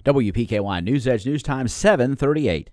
WPKY News Edge News Time 7:38.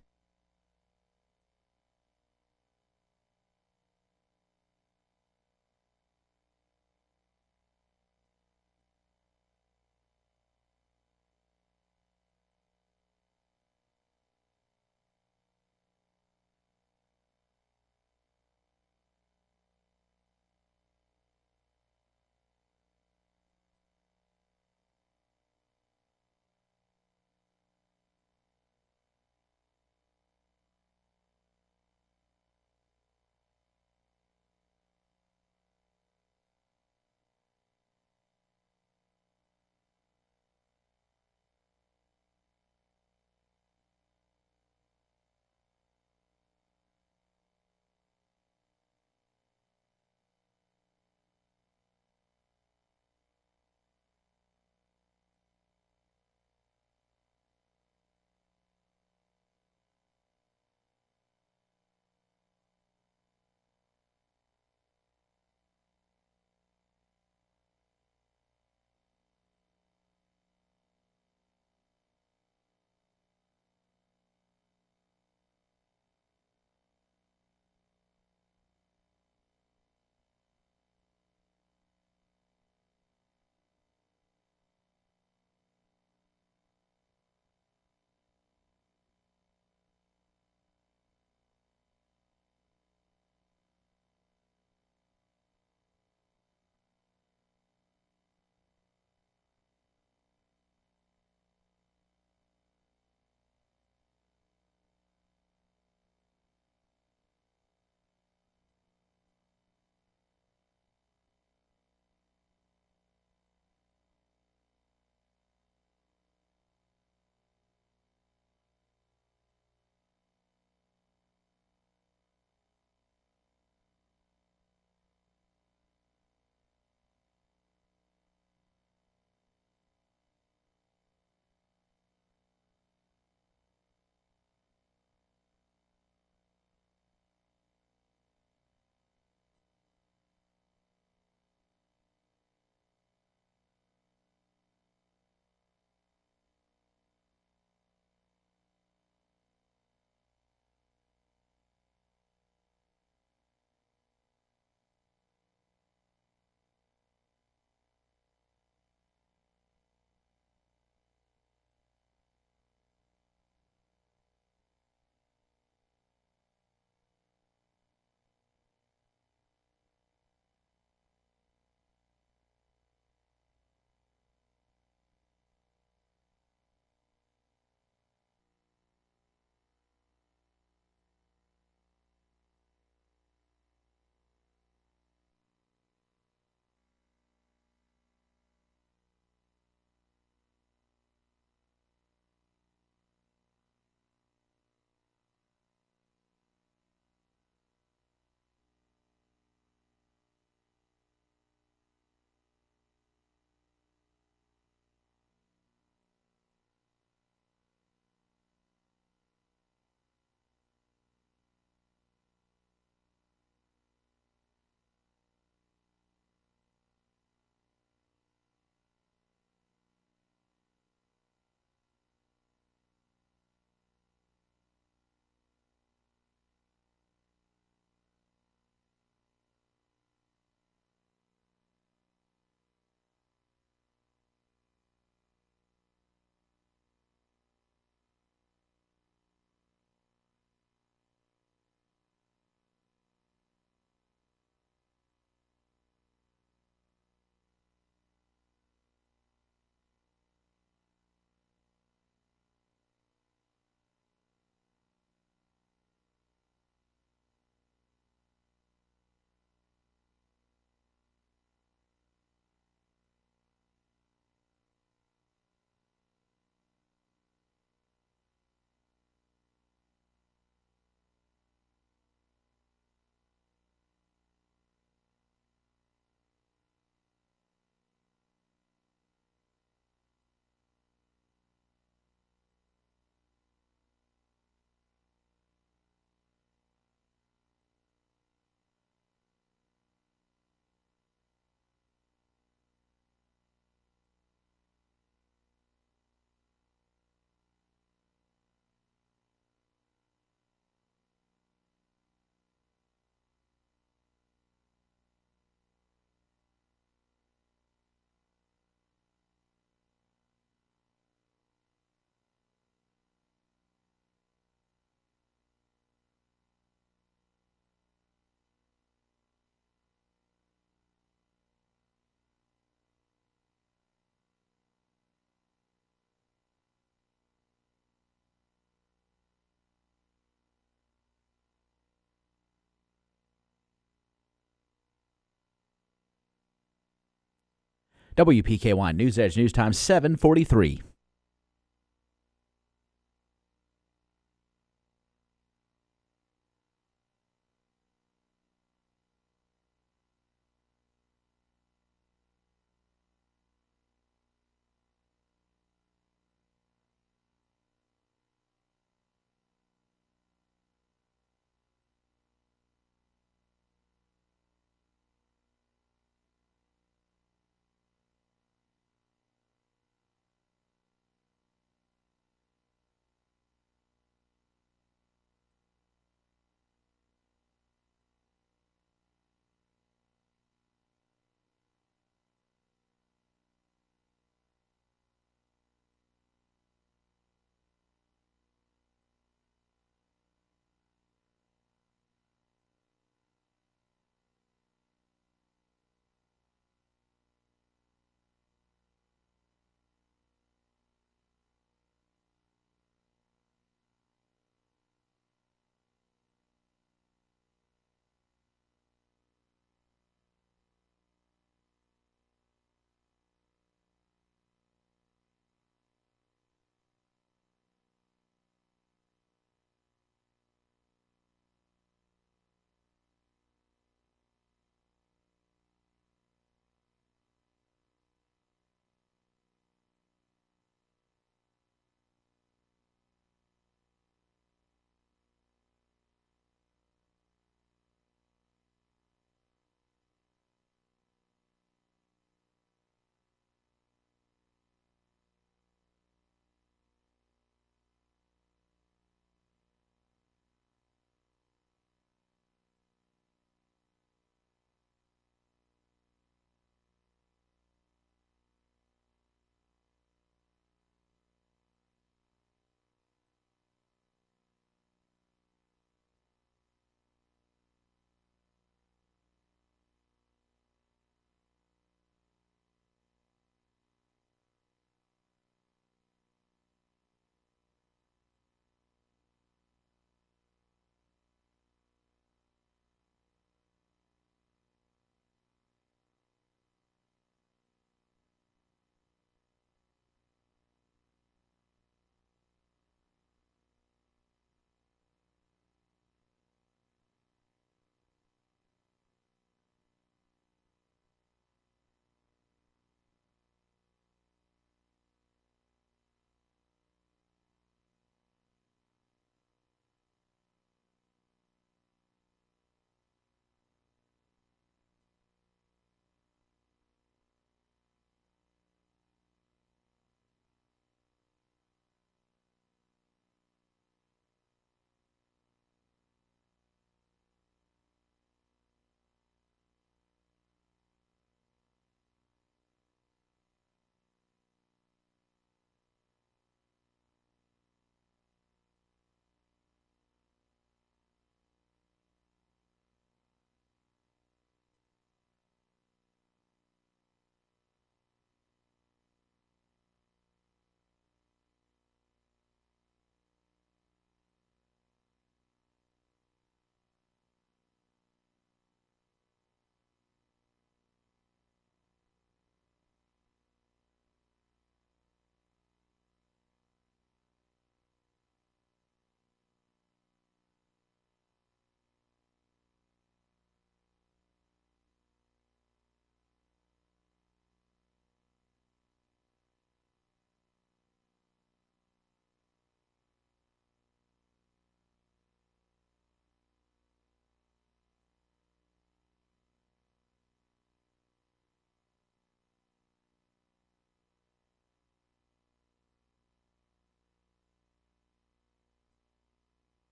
WPKY News Edge News Time 7:43.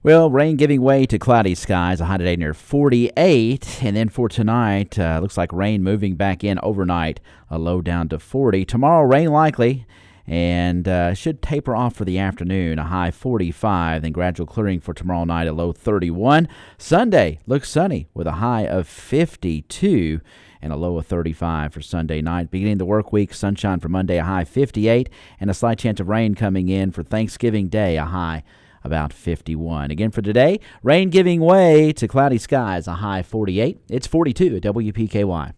Well, rain giving way to cloudy skies, a high today near 48. And then for tonight, looks like rain moving back in overnight, a low down to 40. Tomorrow, rain likely, and should taper off for the afternoon, a high 45. Then gradual clearing for tomorrow night, a low 31. Sunday looks sunny with a high of 52. and a low of 35 for Sunday night. Beginning the work week, sunshine for Monday, a high 58, and a slight chance of rain coming in for Thanksgiving Day, a high about 51. Again for today, rain giving way to cloudy skies, a high 48. It's 42 at WPKY.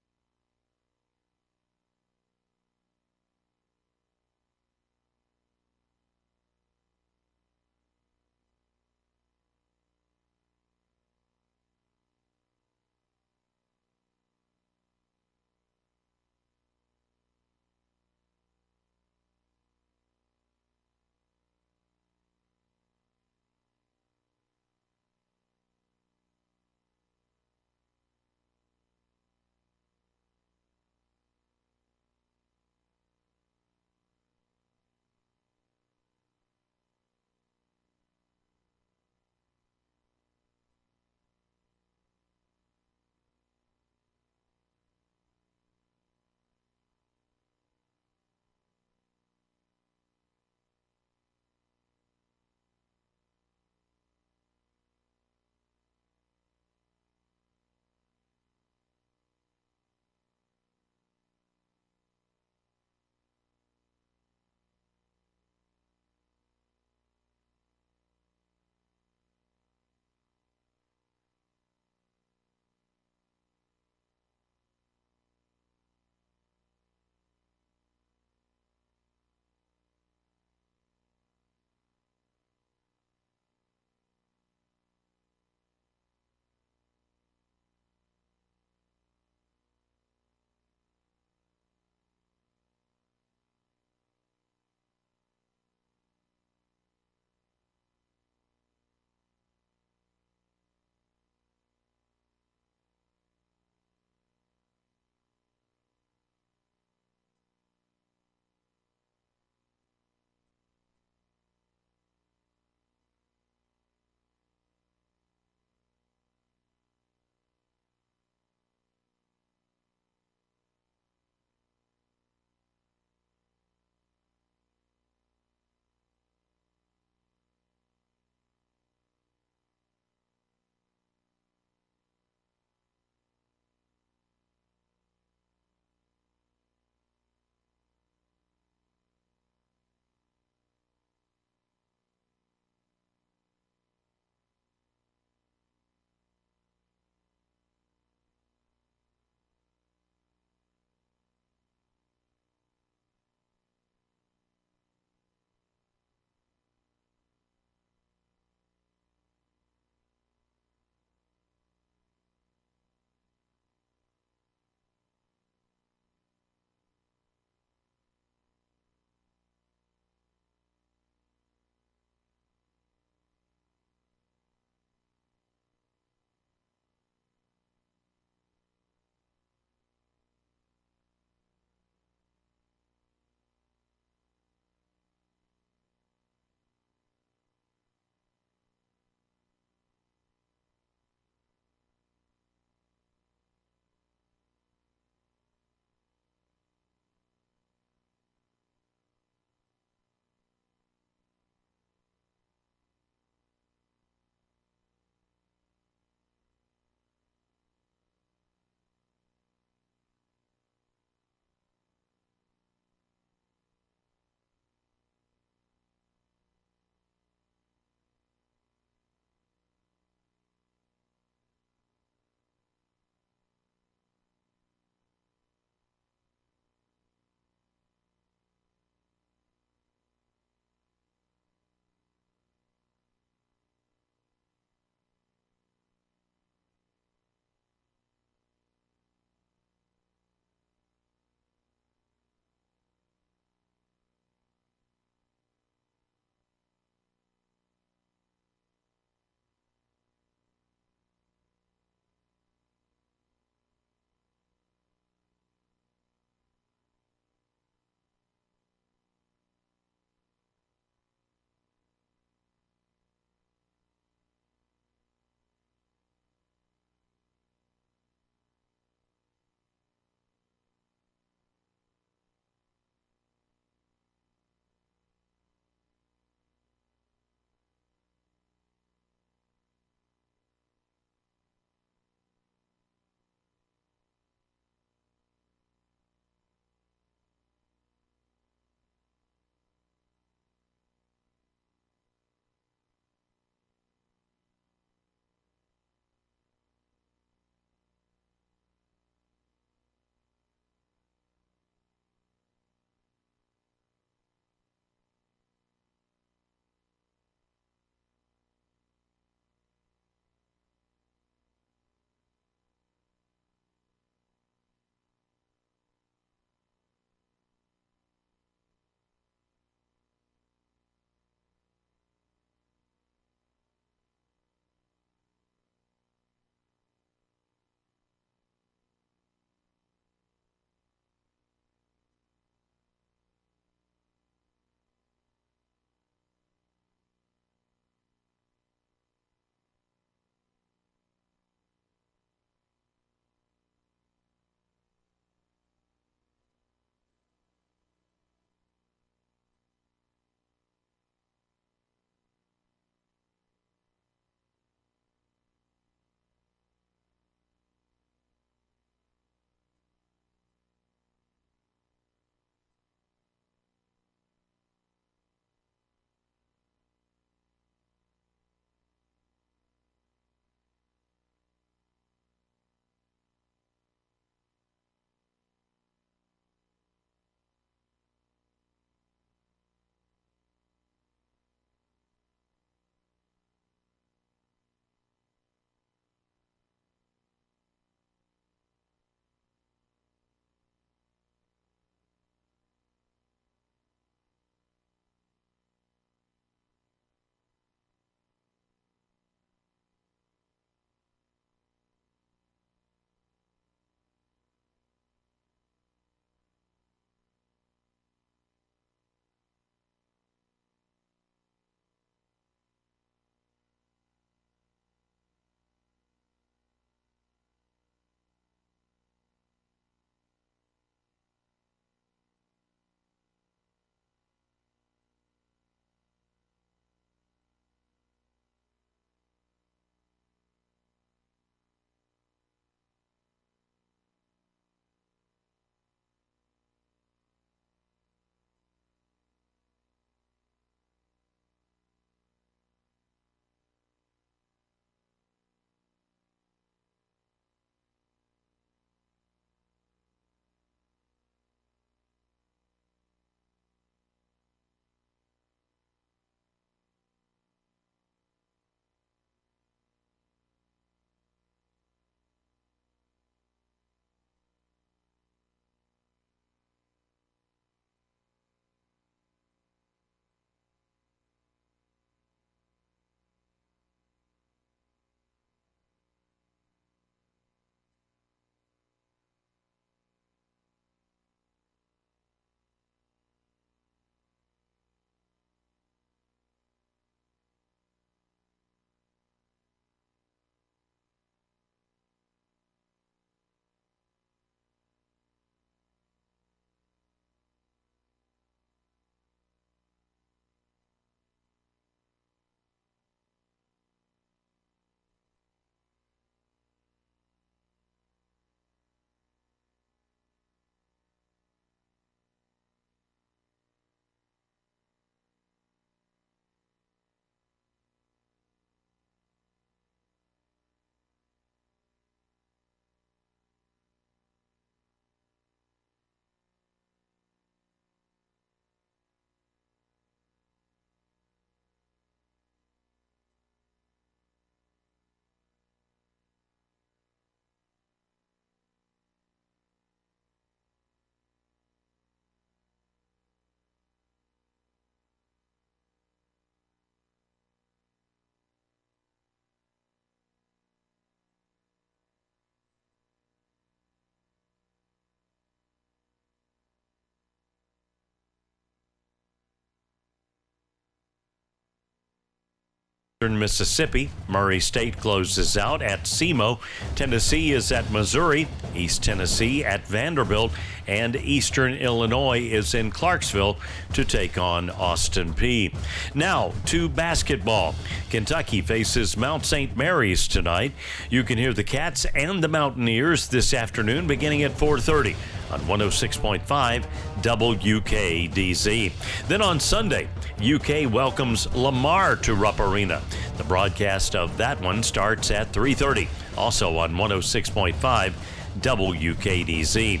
Mississippi. Murray State closes out at SEMO. Tennessee is at Missouri. East Tennessee at Vanderbilt. And Eastern Illinois is in Clarksville to take on Austin Peay. Now to basketball. Kentucky faces Mount St. Mary's tonight. You can hear the Cats and the Mountaineers this afternoon beginning at 4:30 on 106.5 WKDZ. Then on Sunday, UK welcomes Lamar to Rupp Arena. The broadcast of that one starts at 3:30, also on 106.5 WKDZ.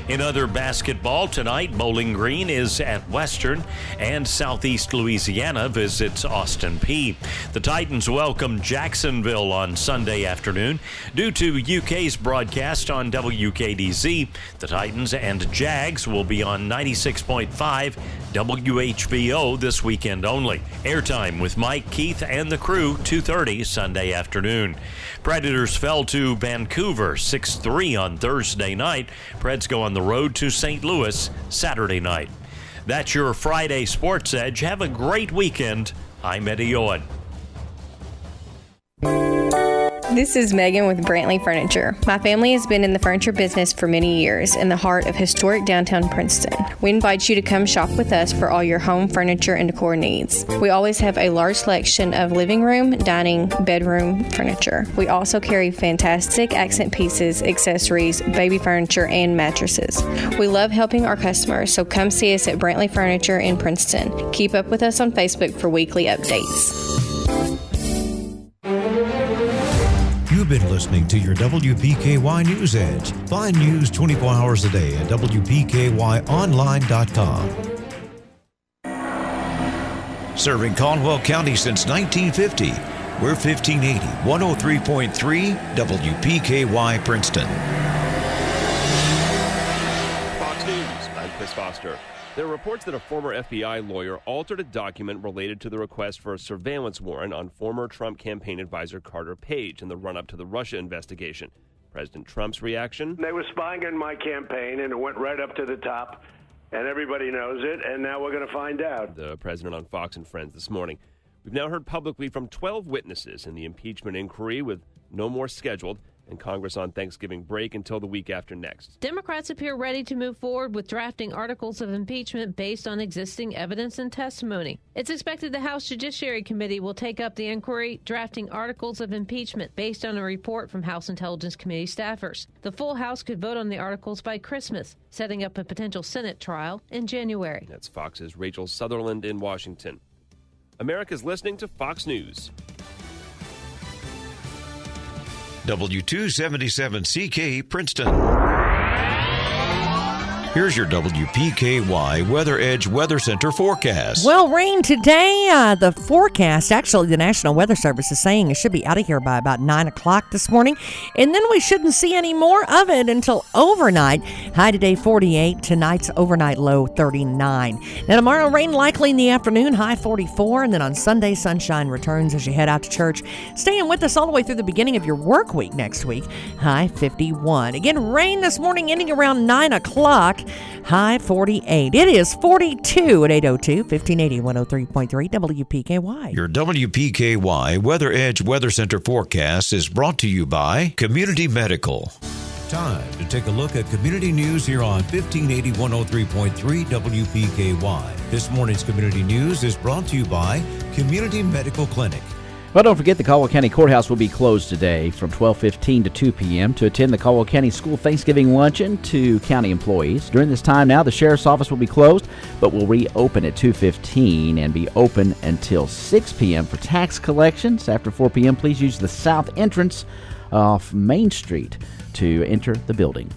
In other basketball tonight, Bowling Green is at Western, and Southeast Louisiana visits Austin Peay. The Titans welcome Jacksonville on Sunday afternoon. Due to UK's broadcast on WKDZ, the Titans and Jags will be on 96.5 WHBO this weekend only. Airtime with Mike, Keith, and the crew, 2:30 Sunday afternoon. Predators fell to Vancouver 6-3 on Thursday night. Preds go on the road to St. Louis Saturday night. That's your Friday Sports Edge. Have a great weekend. I'm Eddie Owen. This is Megan with Brantley Furniture. My family has been in the furniture business for many years in the heart of historic downtown Princeton. We invite you to come shop with us for all your home furniture and decor needs. We always have a large selection of living room, dining, bedroom furniture. We also carry fantastic accent pieces, accessories, baby furniture, and mattresses. We love helping our customers, so come see us at Brantley Furniture in Princeton. Keep up with us on Facebook for weekly updates. You've been listening to your WPKY News Edge. Find news 24 hours a day at WPKYonline.com. Serving Caldwell County since 1950. We're 1580, 103.3 WPKY Princeton. Fox News, I'm Chris Foster. There are reports that a former FBI lawyer altered a document related to the request for a surveillance warrant on former Trump campaign advisor Carter Page in the run-up to the Russia investigation. President Trump's reaction? They were spying on my campaign, and it went right up to the top, and everybody knows it, and now we're going to find out. The president on Fox and Friends this morning. We've now heard publicly from 12 witnesses in the impeachment inquiry, with no more scheduled, and Congress on Thanksgiving break until the week after next. Democrats appear ready to move forward with drafting articles of impeachment based on existing evidence and testimony. It's expected the House Judiciary Committee will take up the inquiry, drafting articles of impeachment based on a report from House Intelligence Committee staffers. The full House could vote on the articles by Christmas, setting up a potential Senate trial in January. That's Fox's Rachel Sutherland in Washington. America's listening to Fox News. W277CK Princeton. Here's your WPKY Weather Edge Weather Center forecast. Well, rain today. The forecast, actually, the National Weather Service is saying it should be out of here by about 9 o'clock this morning. And then we shouldn't see any more of it until overnight. High today, 48. Tonight's overnight low, 39. Now, tomorrow, rain likely in the afternoon, high 44. And then on Sunday, sunshine returns as you head out to church. Staying with us all the way through the beginning of your work week next week, high 51. Again, rain this morning ending around 9 o'clock. High 48. It is 42 at 8:02, 1580, 103.3 WPKY. Your WPKY Weather Edge Weather Center forecast is brought to you by Community Medical. Time to take a look at community news here on 1580, 103.3 WPKY. This morning's community news is brought to you by Community Medical Clinic. Well, don't forget the Caldwell County Courthouse will be closed today from 12:15 to 2 p.m. to attend the Caldwell County School Thanksgiving Luncheon to county employees. During this time now, the Sheriff's Office will be closed, but will reopen at 2:15 and be open until 6 p.m. for tax collections. After 4 p.m., please use the south entrance off Main Street to enter the building.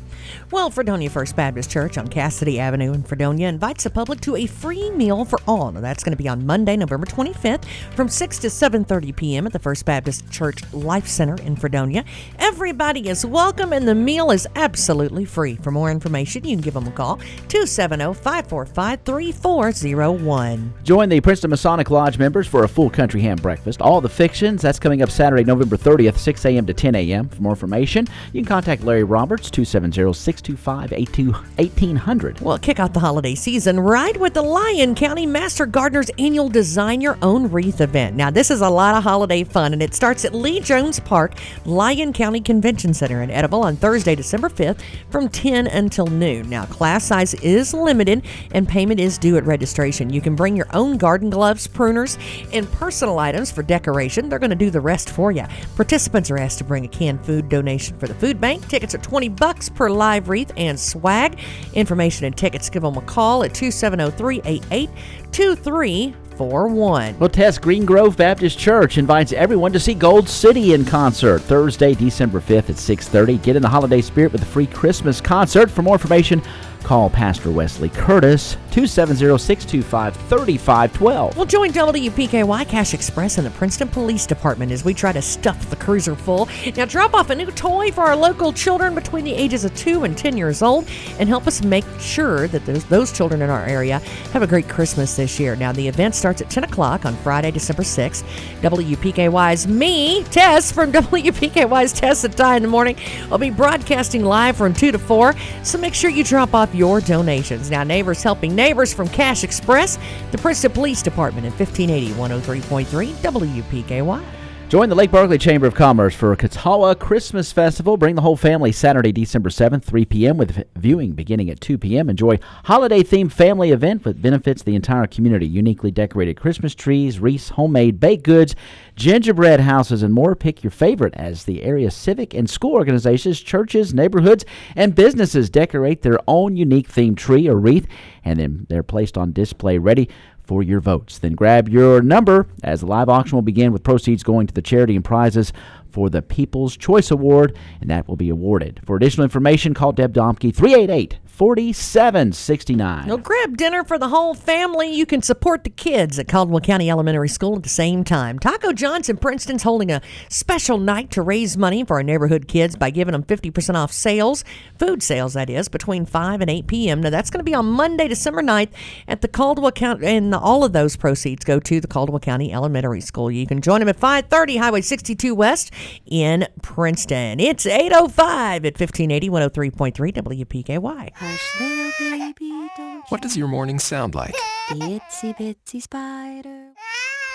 Well, Fredonia First Baptist Church on Cassidy Avenue in Fredonia invites the public to a free meal for all. Now, that's going to be on Monday, November 25th from 6 to 7:30 p.m. at the First Baptist Church Life Center in Fredonia. Everybody is welcome, and the meal is absolutely free. For more information, you can give them a call, 270-545-3401. Join the Princeton Masonic Lodge members for a full country ham breakfast. All the fictions, that's coming up Saturday, November 30th, 6 a.m. to 10 a.m. For more information, you can contact Larry Roberts, 270 770-625-1800. Well, kick off the holiday season right with the Lyon County Master Gardener's annual Design Your Own Wreath event. Now, this is a lot of holiday fun, and it starts at Lee Jones Park, Lyon County Convention Center in Edible on Thursday, December 5th from 10 until noon. Now, class size is limited, and payment is due at registration. You can bring your own garden gloves, pruners, and personal items for decoration. They're going to do the rest for you. Participants are asked to bring a canned food donation for the food bank. Tickets are $20 per live wreath and swag. Information and tickets, give them a call at 270-388-2341. Well, Tess, Green Grove Baptist Church invites everyone to see Gold City in concert Thursday, December 5th at 6:30. Get in the holiday spirit with a free Christmas concert. For more information, call Pastor Wesley Curtis, 270-625-3512. We'll join WPKY Cash Express and the Princeton Police Department as we try to stuff the cruiser full. Now, drop off a new toy for our local children between the ages of 2 and 10 years old and help us make sure that those children in our area have a great Christmas this year. Now, the event starts at 10 o'clock on Friday, December 6th. WPKY's me, Tess, from WPKY's Tess at Ty in the Morning, will be broadcasting live from 2 to 4, so make sure you drop off your donations. Now, Neighbors Helping Neighbors from Cash Express, the Princeton Police Department at 1580 103.3 WPKY. Join the Lake Berkeley Chamber of Commerce for a Catawba Christmas Festival. Bring the whole family Saturday, December 7th, 3 p.m. with viewing beginning at 2 p.m. Enjoy holiday-themed family event that benefits the entire community. Uniquely decorated Christmas trees, wreaths, homemade baked goods, gingerbread houses, and more. Pick your favorite as the area civic and school organizations, churches, neighborhoods, and businesses decorate their own unique themed tree or wreath, and then they're placed on display ready for your votes. Then grab your number as the live auction will begin with proceeds going to the charity and prizes for the People's Choice Award, and that will be awarded. For additional information, call Deb Domke, 388-4769. Now, grab dinner for the whole family. You can support the kids at Caldwell County Elementary School at the same time. Taco John's in Princeton's holding a special night to raise money for our neighborhood kids by giving them 50% off sales, food sales that is, between 5 and 8 p.m. Now, that's going to be on Monday, December 9th at the Caldwell County, and all of those proceeds go to the Caldwell County Elementary School. You can join them at 530 Highway 62 West in Princeton. It's 8:05 at 1580 103.3 WPKY. Hush, little baby, don't What does your morning sound like? the itsy bitsy spider.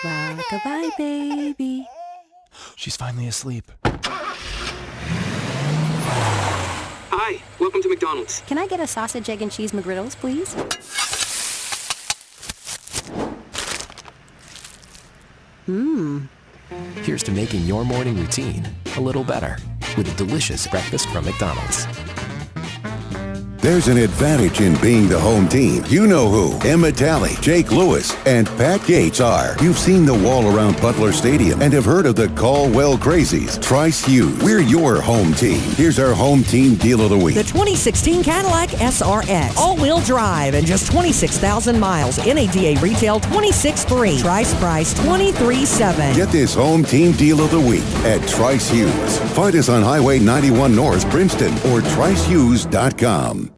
Rock-a-bye, baby. She's finally asleep. Hi, welcome to McDonald's. Can I get a sausage, egg, and cheese McGriddles, please? Here's to making your morning routine a little better with a delicious breakfast from McDonald's. There's an advantage in being the home team. You know who Emma Talley, Jake Lewis, and Pat Gates are. You've seen the wall around Butler Stadium and have heard of the Caldwell Crazies. Trice Hughes, we're your home team. Here's our home team deal of the week. The 2016 Cadillac SRX, all-wheel drive and just 26,000 miles. NADA retail $26,300. Trice price $23,700. Get this home team deal of the week at Trice Hughes. Find us on Highway 91 North, Princeton, or tricehughes.com.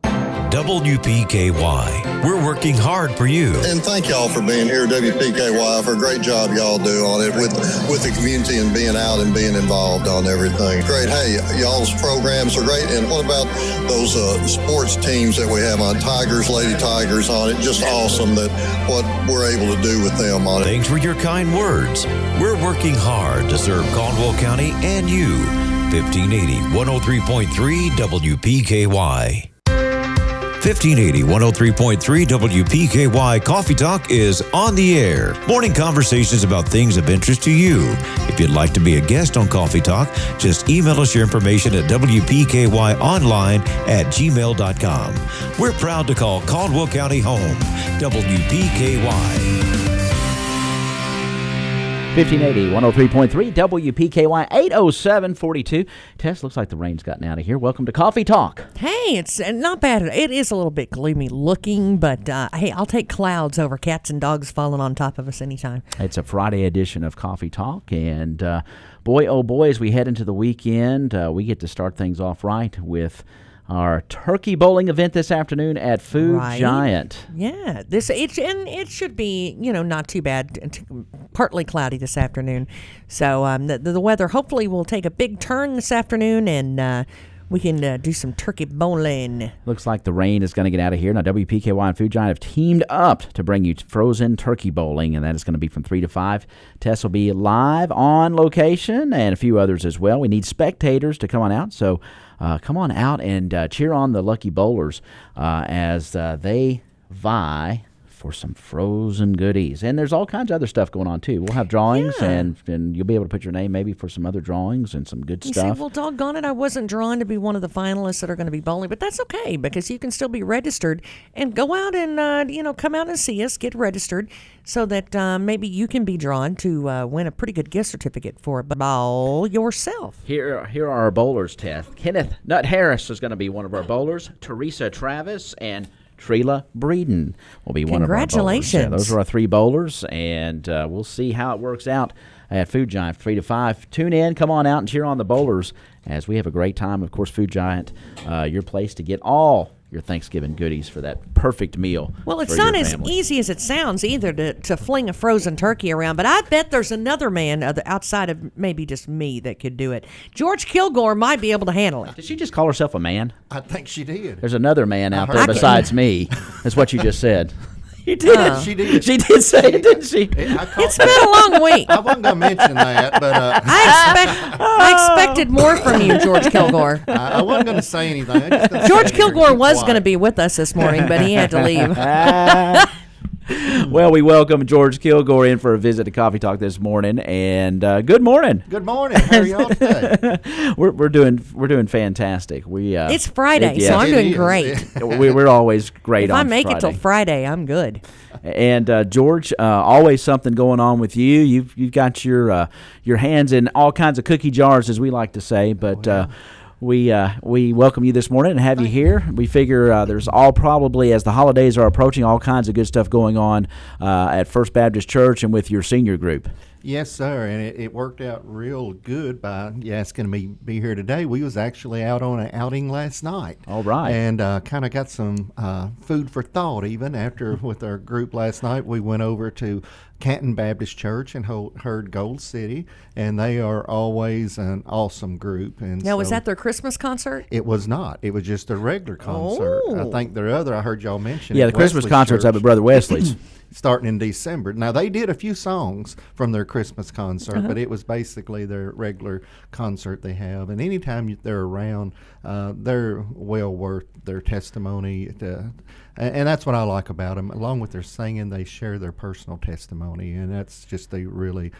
WPKY. We're working hard for you. And thank y'all for being here, WPKY, for a great job y'all do on it with the community and being out and being involved on everything. Great. Hey, y'all's programs are great. And what about those sports teams that we have on? Tigers, Lady Tigers on it. Just awesome that what we're able to do with them on it. Thanks for your kind words. We're working hard to serve Caldwell County and you. 1580 103.3 WPKY. 1580 103.3 WPKY Coffee Talk is on the air. Morning conversations about things of interest to you. If you'd like to be a guest on Coffee Talk, just email us your information at WPKYonline@gmail.com. We're proud to call Caldwell County home. WPKY. 1580, 103.3 WPKY, 80742. Tess, looks like the rain's gotten out of here. Welcome to Coffee Talk. Hey, it's not bad. It is a little bit gloomy looking, but hey, I'll take clouds over cats and dogs falling on top of us anytime. It's a Friday edition of Coffee Talk, and boy, oh boy, as we head into the weekend, we get to start things off right with our turkey bowling event this afternoon at Food Giant. Yeah, it should be not too bad. Partly cloudy this afternoon, so the weather hopefully will take a big turn this afternoon, and we can do some turkey bowling. Looks like the rain is going to get out of here. Now, WPKY and Food Giant have teamed up to bring you frozen turkey bowling, and that is going to be from 3 to 5. Tess will be live on location, and a few others as well. We need spectators to come on out, so come on out and cheer on the lucky bowlers as they vie for some frozen goodies. And there's all kinds of other stuff going on, too. We'll have drawings, and you'll be able to put your name maybe for some other drawings and some good stuff. Say, well, doggone it, I wasn't drawn to be one of the finalists that are going to be bowling, but that's okay because you can still be registered and go out and, come out and see us, get registered so that maybe you can be drawn to win a pretty good gift certificate for a bowl yourself. Here are our bowlers, Tess. Kenneth Nutt Harris is going to be one of our bowlers. Teresa Travis and Trela Breeden will be one of our bowlers. Congratulations. Yeah, those are our 3 bowlers, and we'll see how it works out at Food Giant 3 to 5. Tune in, come on out and cheer on the bowlers as we have a great time. Of course, Food Giant, your place to get all your Thanksgiving goodies for that perfect meal. Well, it's not as easy as it sounds either to fling a frozen turkey around, but I bet there's another man outside of maybe just me that could do it. George Kilgore might be able to handle it. Did she just call herself a man? I think she did. There's another man out there besides me. That's what you just said. You did. She did. She did say it, didn't she? It's been a long week. I wasn't going to mention that, but I expected more from you, George Kilgore. I wasn't going to say anything. George Kilgore was going to be with us this morning, but he had to leave. Well, we welcome George Kilgore in for a visit to Coffee Talk this morning, and good morning. Good morning. How are y'all today? We're doing fantastic. It's Friday, so I'm doing great. We're always great. If on I make Friday. it till Friday, I'm good. And George, always something going on with you. You've got your hands in all kinds of cookie jars, as we like to say, but. We welcome you this morning and have you here. We figure there's probably, as the holidays are approaching, all kinds of good stuff going on at First Baptist Church and with your senior group. Yes, sir, and it worked out real good by you asking me to be here today. We was actually out on an outing last night. All right. And kind of got some food for thought even after with our group last night. We went over to Canton Baptist Church and heard Gold City, and they are always an awesome group. And now, was that their Christmas concert? It was not. It was just a regular concert. I think their other, I heard y'all mention. Yeah, the Christmas concert's up at Brother Wesley's. Starting in December. Now, they did a few songs from their Christmas concert, but it was basically their regular concert they have. And anytime they're around, they're well worth their testimony. And that's what I like about them. Along with their singing, they share their personal testimony, and that's just a really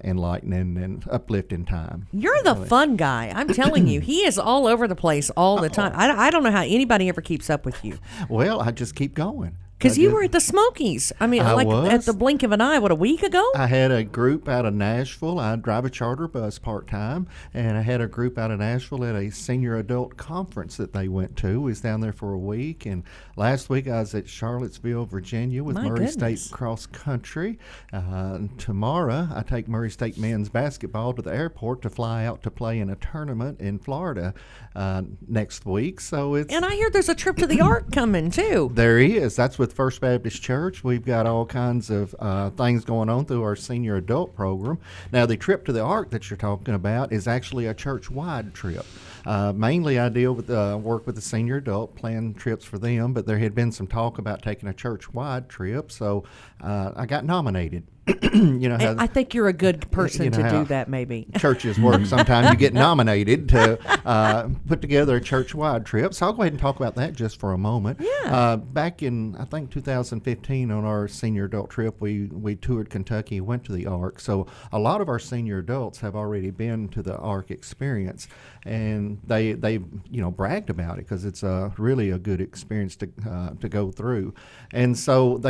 enlightening and uplifting time. You're the fun guy. I'm telling you, he is all over the place all the time. I don't know how anybody ever keeps up with you. Well, I just keep going. Because you were at the Smokies. I mean, at the blink of an eye, a week ago? I had a group out of Nashville. I drive a charter bus part-time, and I had a group out of Nashville at a senior adult conference that they went to. We was down there for a week, and last week I was at Charlottesville, Virginia with Murray State Cross Country. Tomorrow I take Murray State men's basketball to the airport to fly out to play in a tournament in Florida next week. And I hear there's a trip to the Ark coming, too. There is. That's with First Baptist Church. We've got all kinds of things going on through our senior adult program. Now, the trip to the Ark that you're talking about is actually a church-wide trip. Mainly I deal with work with the senior adult, plan trips for them, but there had been some talk about taking a church-wide trip, so I got nominated. I think you're a good person to do that, maybe. Churches work. Sometimes you get nominated to put together a church-wide trip. So I'll go ahead and talk about that just for a moment. Yeah. Back in, I think, 2015 on our senior adult trip, we toured Kentucky, went to the Ark. So a lot of our senior adults have already been to the Ark experience, and they bragged about it because it's really a good experience to go through. And so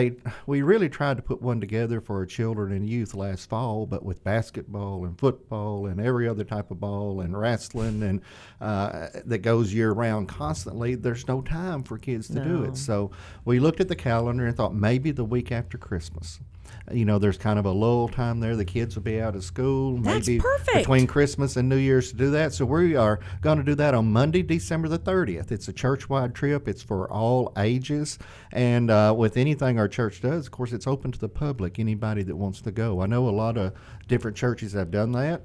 we really tried to put one together for our children and youth last fall, but with basketball and football and every other type of ball and wrestling and that goes year round constantly, there's no time for kids to do it. So we looked at the calendar and thought maybe the week after Christmas. there's kind of a lull time there. The kids will be out of school. That's maybe perfect. Between Christmas and New Year's to do that. So we are going to do that on Monday, December the 30th. It's a church-wide trip. It's for all ages. And with anything our church does, of course, it's open to the public, anybody that wants to go. I know a lot of different churches have done that.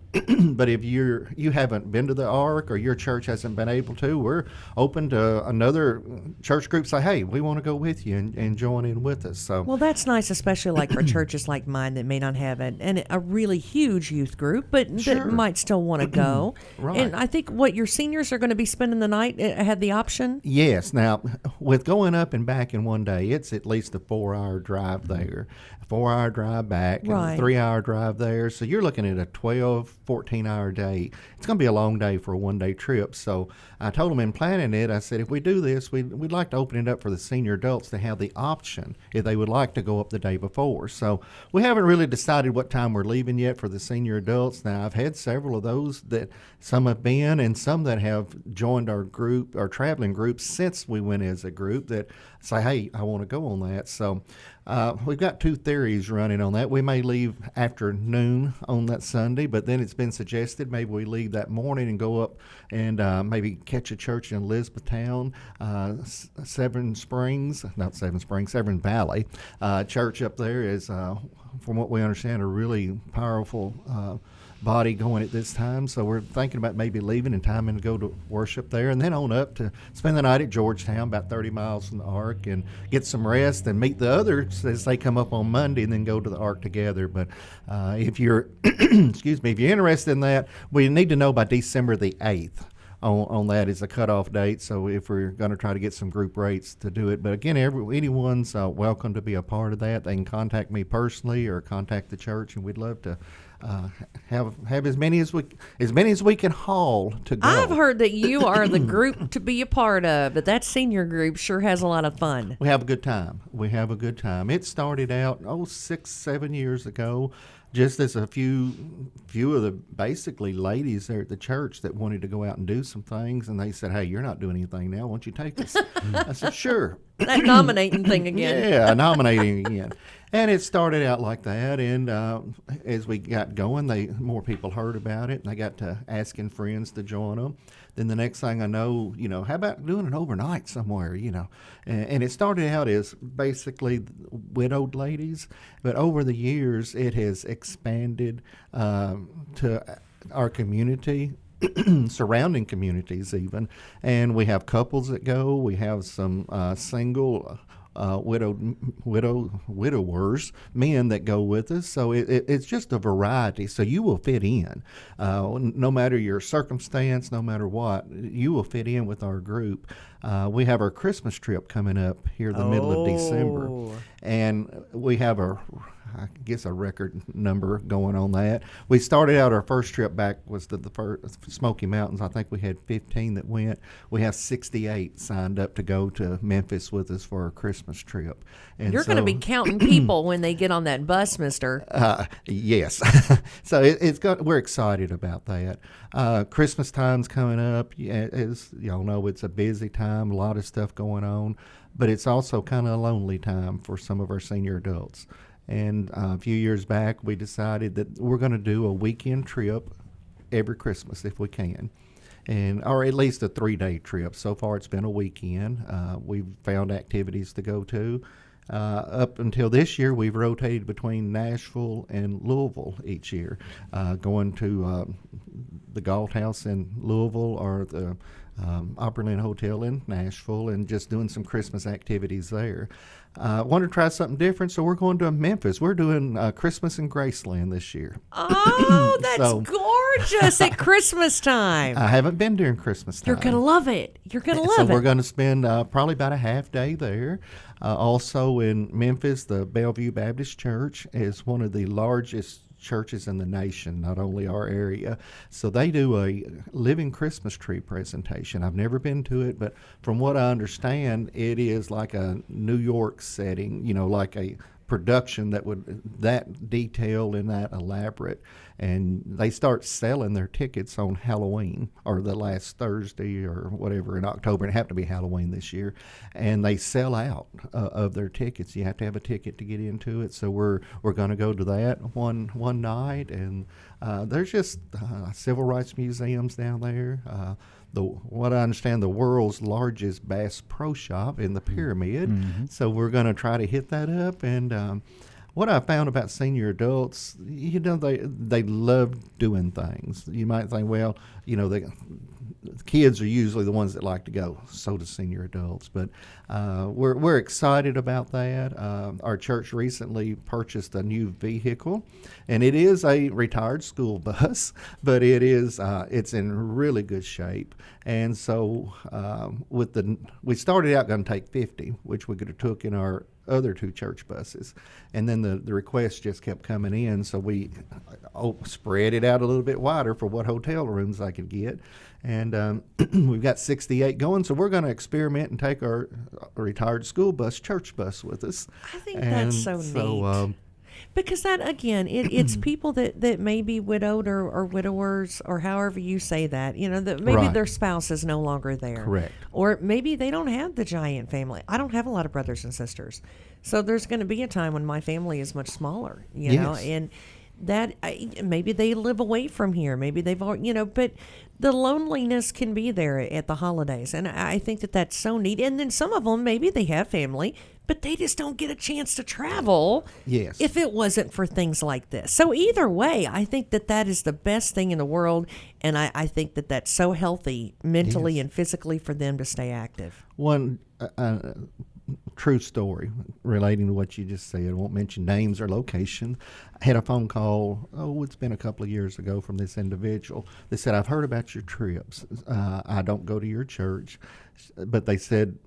But if you haven't been to the Ark or your church hasn't been able to, we're open to another church group say, hey, we want to go with you and join in with us. So well, that's nice, especially like for churches like mine that may not have a really huge youth group, but that might still want to go. Right. And I think your seniors are going to be spending the night had the option. Yes. Now, with going up and back in one day, it's at least a 4-hour drive there, a 4-hour drive back, right. and a 3-hour drive there. So you're looking at a 12, 14-hour day. It's going to be a long day for a one-day trip. So I told them in planning it, I said, if we do this, we'd like to open it up for the senior adults to have the option if they would like to go up the day before. So we haven't really decided what time we're leaving yet for the senior adults. Now, I've had several of those that some have been and some that have joined our group, our traveling group, since we went as a group that say, hey, I want to go on that. So we've got two theories running on that. We may leave after noon on that Sunday, but then it's been suggested maybe we leave that morning and go up and maybe catch a church in Elizabethtown, Severn Valley. Church up there is, from what we understand, a really powerful body going at this time, so we're thinking about maybe leaving and timing to go to worship there, and then on up to spend the night at Georgetown, about 30 miles from the Ark, and get some rest and meet the others as they come up on Monday, and then go to the Ark together. But if you're, excuse me, if you're interested in that, we need to know by December the 8th. On that is a cutoff date, so if we're going to try to get some group rates to do it. But again, anyone's welcome to be a part of that. They can contact me personally or contact the church, and we'd love to have as many as we can haul to go. I've heard that you are the group to be a part of, but that senior group sure has a lot of fun. We have a good time. It started out 6-7 years ago, just as a few of the basically ladies there at the church that wanted to go out and do some things, and they said, hey, you're not doing anything now, why don't you take us? I said, sure. That nominating thing again. Yeah, nominating again. And it started out like that, and as we got going, more people heard about it, and they got to asking friends to join them. Then the next thing I know, how about doing it overnight somewhere, And it started out as basically widowed ladies, but over the years it has expanded to our community, surrounding communities even, and we have couples that go. We have some single widowers, men that go with us. So it's just a variety. So you will fit in, no matter your circumstance, no matter what, you will fit in with our group. We have our Christmas trip coming up here the middle of December, and we have a record number going on that. We started out, our first trip back was to the first Smoky Mountains. I think we had 15 that went. We have 68 signed up to go to Memphis with us for our Christmas trip. And you're going to be counting people when they get on that bus, mister. Yes. So we're excited about that. Christmas time's coming up. As y'all know, it's a busy time, a lot of stuff going on, but it's also kind of a lonely time for some of our senior adults. And a few years back, we decided that we're going to do a weekend trip every Christmas if we can, or at least a 3-day trip. So far, it's been a weekend. We've found activities to go to. Up until this year, we've rotated between Nashville and Louisville each year, going to the Galt House in Louisville or the Opryland Hotel in Nashville, and just doing some Christmas activities there. Want to try something different, so we're going to Memphis. We're doing Christmas in Graceland this year. Oh, that's gorgeous at Christmas time. I haven't been during Christmas time. You're going to love it. So we're going to spend probably about a half day there. Also in Memphis, the Bellevue Baptist Church is one of the largest churches in the nation, not only our area. So they do a living Christmas tree presentation. I've never been to it, but from what I understand, it is like a New York setting, like a production that detailed and that elaborate. And they start selling their tickets on Halloween or the last Thursday or whatever in October. It happened to be Halloween this year, and they sell out of their tickets. You have to have a ticket to get into it. So we're going to go to that one night, and there's just civil rights museums down there. What I understand, the world's largest Bass Pro Shop in the Pyramid. Mm-hmm. So we're going to try to hit that up. And what I found about senior adults, they love doing things. You might think, well, the kids are usually the ones that like to go. So do senior adults. But we're excited about that. Our church recently purchased a new vehicle, and it is a retired school bus, but it's in really good shape. And so we started out going to take 50, which we could have took in our other 2 church buses, and then the requests just kept coming in, so we spread it out a little bit wider for what hotel rooms I could get, and we've got 68 going, so we're going to experiment and take our retired school bus, church bus, with us. I think that's so neat. Because that, again, it's people that may be widowed or widowers, or however you say that, that maybe their spouse is no longer there. Correct. Or maybe they don't have the giant family. I don't have a lot of brothers and sisters. So there's going to be a time when my family is much smaller, know, and that maybe they live away from here. Maybe they've, but the loneliness can be there at the holidays. And I think that's so neat. And then some of them, maybe they have family, but they just don't get a chance to travel. Yes. If it wasn't for things like this. So either way, I think that is the best thing in the world. And I think that's so healthy mentally and physically for them to stay active. One true story relating to what you just said. I won't mention names or location. I had a phone call, it's been a couple of years ago, from this individual. They said, I've heard about your trips. I don't go to your church. But they said,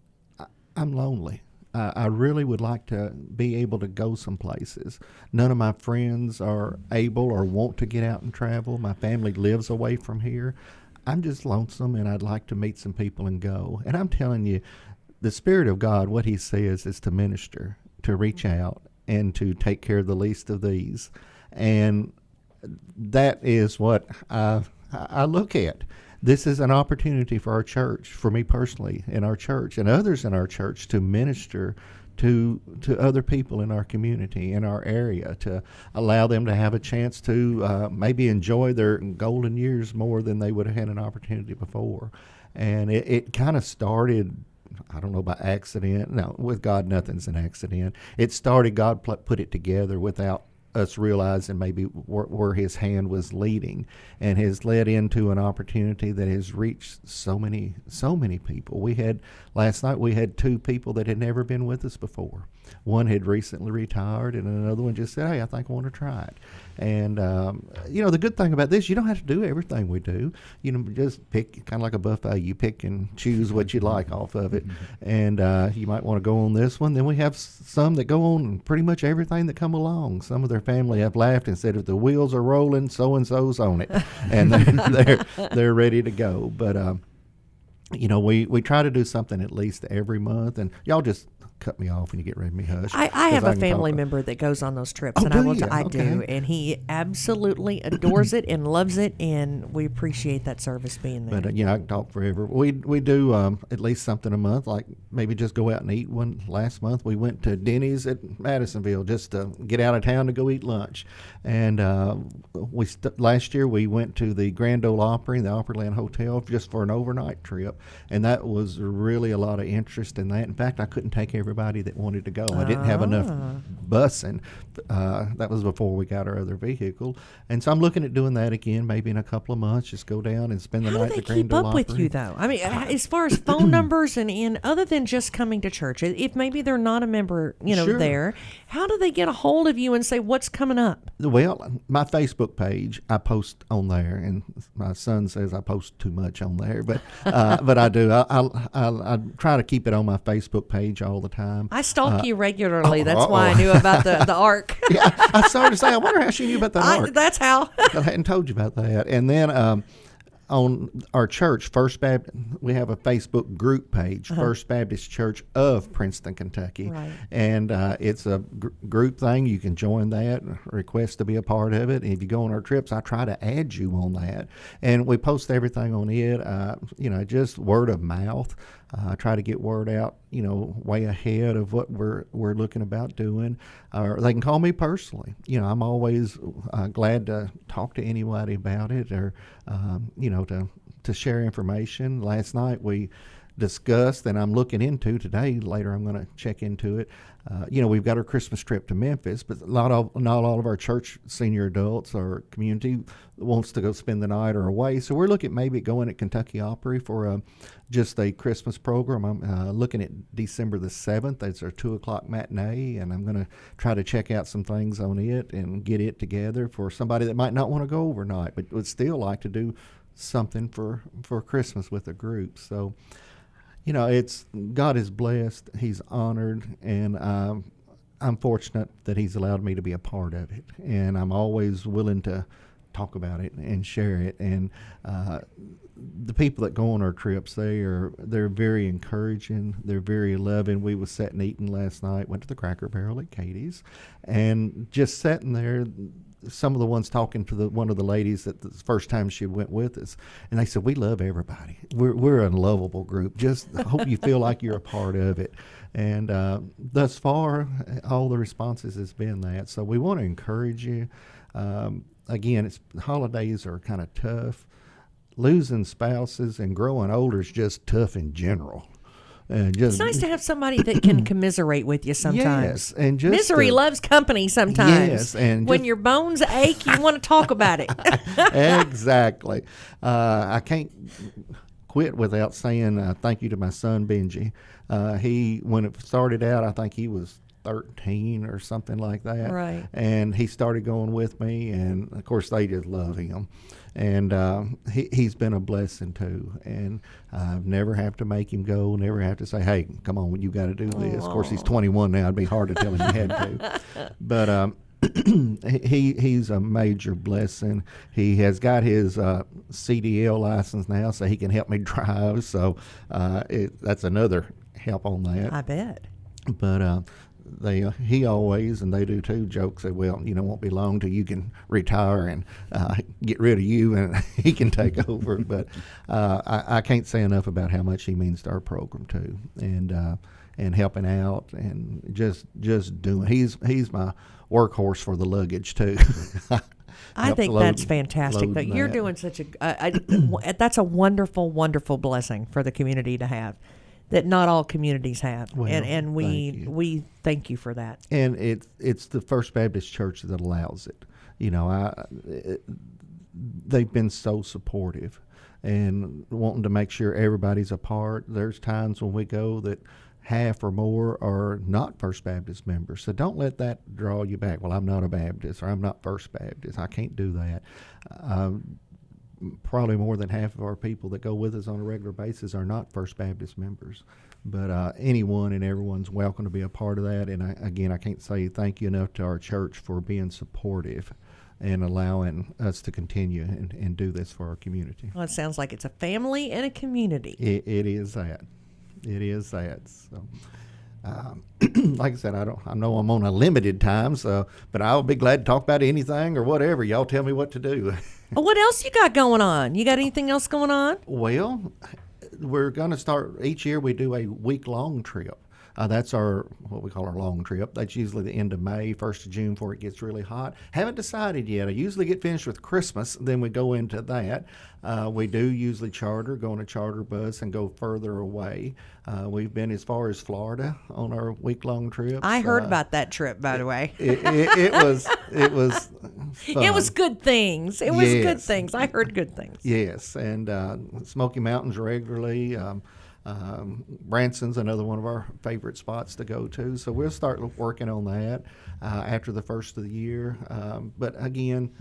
I'm lonely. I really would like to be able to go some places. None of my friends are able or want to get out and travel. My family lives away from here. I'm just lonesome, and I'd like to meet some people and go. And I'm telling you, the Spirit of God, what He says is to minister, to reach out, and to take care of the least of these. And that is what I look at. This is an opportunity for our church, for me personally, in our church, and others in our church, to minister to other people in our community, in our area, to allow them to have a chance to maybe enjoy their golden years more than they would have had an opportunity before. And it kind of started, I don't know, by accident. No, with God, nothing's an accident. It started, God put it together without us realizing maybe where His hand was leading, and has led into an opportunity that has reached so many people. Last night we had 2 people that had never been with us before. One had recently retired, and another one just said, hey, I think I want to try it. And, the good thing about this, you don't have to do everything we do. Just pick, kind of like a buffet. You pick and choose what you like off of it. And you might want to go on this one. Then we have some that go on pretty much everything that come along. Some of their family have laughed and said, if the wheels are rolling, so-and-so's on it. And they're ready to go. But, we try to do something at least every month. And y'all just cut me off when you get ready to be hushed. I have a family member that goes on those trips, and I do, and he absolutely adores it and loves it, and we appreciate that service being there. But I can talk forever. We do at least something a month, like maybe just go out and eat one. Last month we went to Denny's at Madisonville just to get out of town to go eat lunch, and last year we went to the Grand Ole Opry, the Opryland Hotel, just for an overnight trip, and that was really a lot of interest in that. In fact, I couldn't take everybody that wanted to go. I didn't have enough busing. That was before we got our other vehicle. And so I'm looking at doing that again, maybe in a couple of months, just go down and spend the night at the Grand Ole Opry. How do they keep up with you, though? I mean, as far as phone numbers and other than just coming to church, if maybe they're not a member, Sure. there, how do they get a hold of you and say what's coming up? Well, my Facebook page, I post on there, and my son says I post too much on there, but I do. I try to keep it on my Facebook page all the time. I stalk you regularly. That's why I knew about the Ark. Yeah, I started to say, I wonder how she knew about the Ark. That's how. I hadn't told you about that. And then on our church, First Baptist, we have a Facebook group page, First Baptist Church of Princeton, Kentucky. Right. And it's a group thing. You can join that, request to be a part of it. If you go on our trips, I try to add you on that. And we post everything on it, just word of mouth. Try to get word out, way ahead of what we're looking about doing. Or they can call me personally. I'm always glad to talk to anybody about it, or to share information. Last night we discussed, and I'm looking into today. Later, I'm going to check into it. We've got our Christmas trip to Memphis, but not all of our church senior adults or community wants to go spend the night or away. So we're looking at maybe going at Kentucky Opry for just a Christmas program. I'm looking at December the 7th. It's our 2:00 matinee, and I'm going to try to check out some things on it and get it together for somebody that might not want to go overnight, but would still like to do something for Christmas with a group. So, it's God is blessed. He's honored, and I'm fortunate that He's allowed me to be a part of it. And I'm always willing to talk about it and share it. And the people that go on our trips, they're very encouraging. They're very loving. We was sitting eating last night. Went to the Cracker Barrel at Katie's, and just sitting there. Some of the ones talking to one of the ladies that the first time she went with us, and they said, "We love everybody. We're a lovable group. Just hope you feel like you're a part of it." And thus far, all the responses has been that. So we want to encourage you. Again, holidays are kind of tough. Losing spouses and growing older is just tough in general. It's nice to have somebody that can commiserate with you sometimes. Yes, and misery loves company sometimes. Yes, and when your bones ache, you want to talk about it. Exactly. I can't quit without saying thank you to my son Benji. When it started out, I think he was 13 or something like that. Right. And he started going with me, and of course they just love him. And he's been a blessing too. And I never have to make him go, never have to say, "Hey, come on, you got to do this." Of course, he's 21 now. It'd be hard to tell him he had to. But he's a major blessing. He has got his CDL license now, so he can help me drive. So that's another help on that. I bet. But he always, and they do too, joke, say, "Well, won't be long till you can retire and get rid of you and he can take over." But I can't say enough about how much he means to our program too, and helping out and just doing. He's my workhorse for the luggage too. I think that's fantastic. That you're doing such that's a wonderful, wonderful blessing for the community to have. That not all communities have, well, and we thank you for that. And it's the First Baptist Church that allows it. They've been so supportive and wanting to make sure everybody's a part. There's times when we go that half or more are not First Baptist members, so don't let that draw you back. Well, I'm not a Baptist, or I'm not First Baptist. I can't do that. Probably more than half of our people that go with us on a regular basis are not First Baptist members. But anyone and everyone's welcome to be a part of that. And I can't say thank you enough to our church for being supportive and allowing us to continue and do this for our community. Well, it sounds like it's a family and a community. It is that. It is that. So, like I said, I know I'm on a limited time, but I'll be glad to talk about anything or whatever. Y'all tell me what to do. Well, what else you got going on? You got anything else going on? Well, we're going to start, each year we do a week-long trip. That's what we call our long trip. That's usually the end of May, 1st of June before it gets really hot. Haven't decided yet. I usually get finished with Christmas, then we go into that. We do usually go on a charter bus and go further away. We've been as far as Florida on our week-long trips. I heard about that trip, by the way. It was fun. It was good things. It was good things. I heard good things. Yes, and Smoky Mountains regularly. Branson's another one of our favorite spots to go to, so we'll start working on that after the first of the year. But again,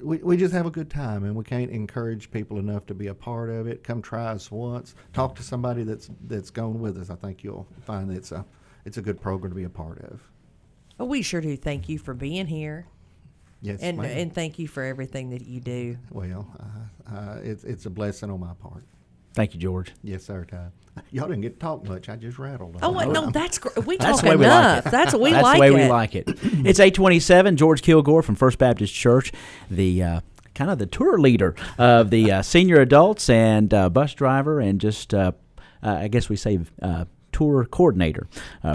we just have a good time, and we can't encourage people enough to be a part of it. Come try us once. Talk to somebody that's gone with us. I think you'll find that it's a good program to be a part of. Well, we sure do thank you for being here. Yes, and ma'am. and thank you for everything that you do. Well, it's a blessing on my part. Thank you, George. Yes, sir, Ty. Y'all didn't get to talk much. I just rattled. Oh, no, that's great. We That's talk the way we enough. like it. That's what we That's like. the way it. we like it. It's 8:27. George Kilgore from First Baptist Church, the kind of the tour leader of the senior adults and bus driver, and just I guess we say tour coordinator,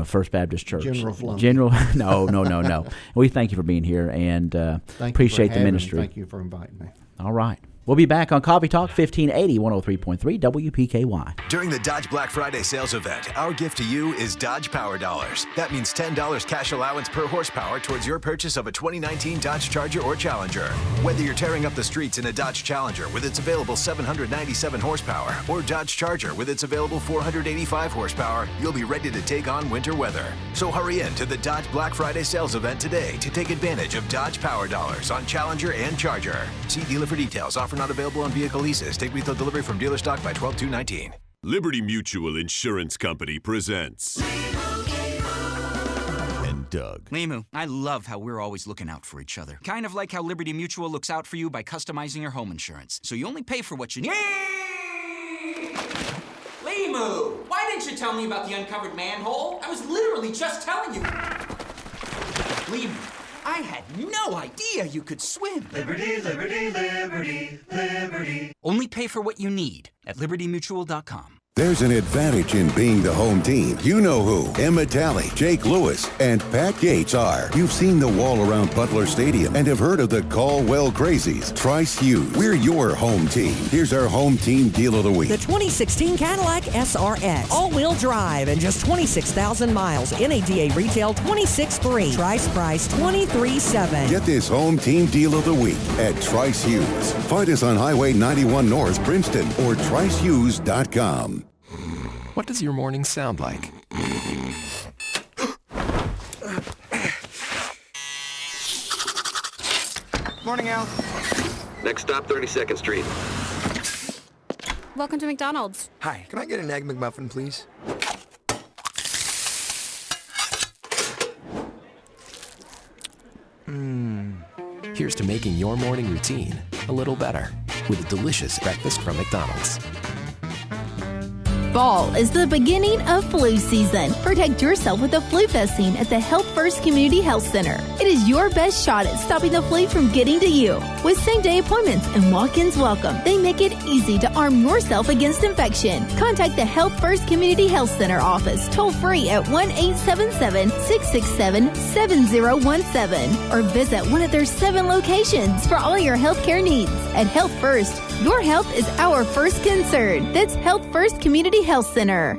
First Baptist Church. General Flunky. No. We thank you for being here and appreciate the ministry. Thank you for inviting me. All right. We'll be back on Coffee Talk 1580 103.3 WPKY. During the Dodge Black Friday sales event, our gift to you is Dodge Power Dollars. That means $10 cash allowance per horsepower towards your purchase of a 2019 Dodge Charger or Challenger. Whether you're tearing up the streets in a Dodge Challenger with its available 797 horsepower or Dodge Charger with its available 485 horsepower, you'll be ready to take on winter weather. So hurry in to the Dodge Black Friday sales event today to take advantage of Dodge Power Dollars on Challenger and Charger. See dealer for details. Offer not available on vehicle leases. Take retail delivery from dealer stock by 12/2/19. Liberty Mutual Insurance Company presents and Doug. Limu, I love how we're always looking out for each other. Kind of like how Liberty Mutual looks out for you by customizing your home insurance. So you only pay for what you need. Limu, why didn't you tell me about the uncovered manhole? I was literally just telling you. Limu, I had no idea you could swim. Liberty, liberty, liberty, liberty. Only pay for what you need at libertymutual.com. There's an advantage in being the home team. You know who Emma Talley, Jake Lewis, and Pat Gates are. You've seen the wall around Butler Stadium and have heard of the Caldwell Crazies. Trice Hughes, we're your home team. Here's our home team deal of the week. The 2016 Cadillac SRX. All-wheel drive and just 26,000 miles. NADA retail $26,300. Trice price $23,700. Get this home team deal of the week at Trice Hughes. Find us on Highway 91 North, Princeton, or tricehughes.com. What does your morning sound like? Morning, Al. Next stop, 32nd Street. Welcome to McDonald's. Hi, can I get an Egg McMuffin, please? Here's to making your morning routine a little better with a delicious breakfast from McDonald's. Fall is the beginning of flu season. Protect yourself with a flu vaccine at the Health First Community Health Center. It is your best shot at stopping the flu from getting to you. With same-day appointments and walk-ins welcome, they make it easy to arm yourself against infection. Contact the Health First Community Health Center office toll-free at 1-877-667-7017 or visit one of their 7 locations for all your healthcare needs. At Health First, your health is our first concern. That's Health First Community Health Center.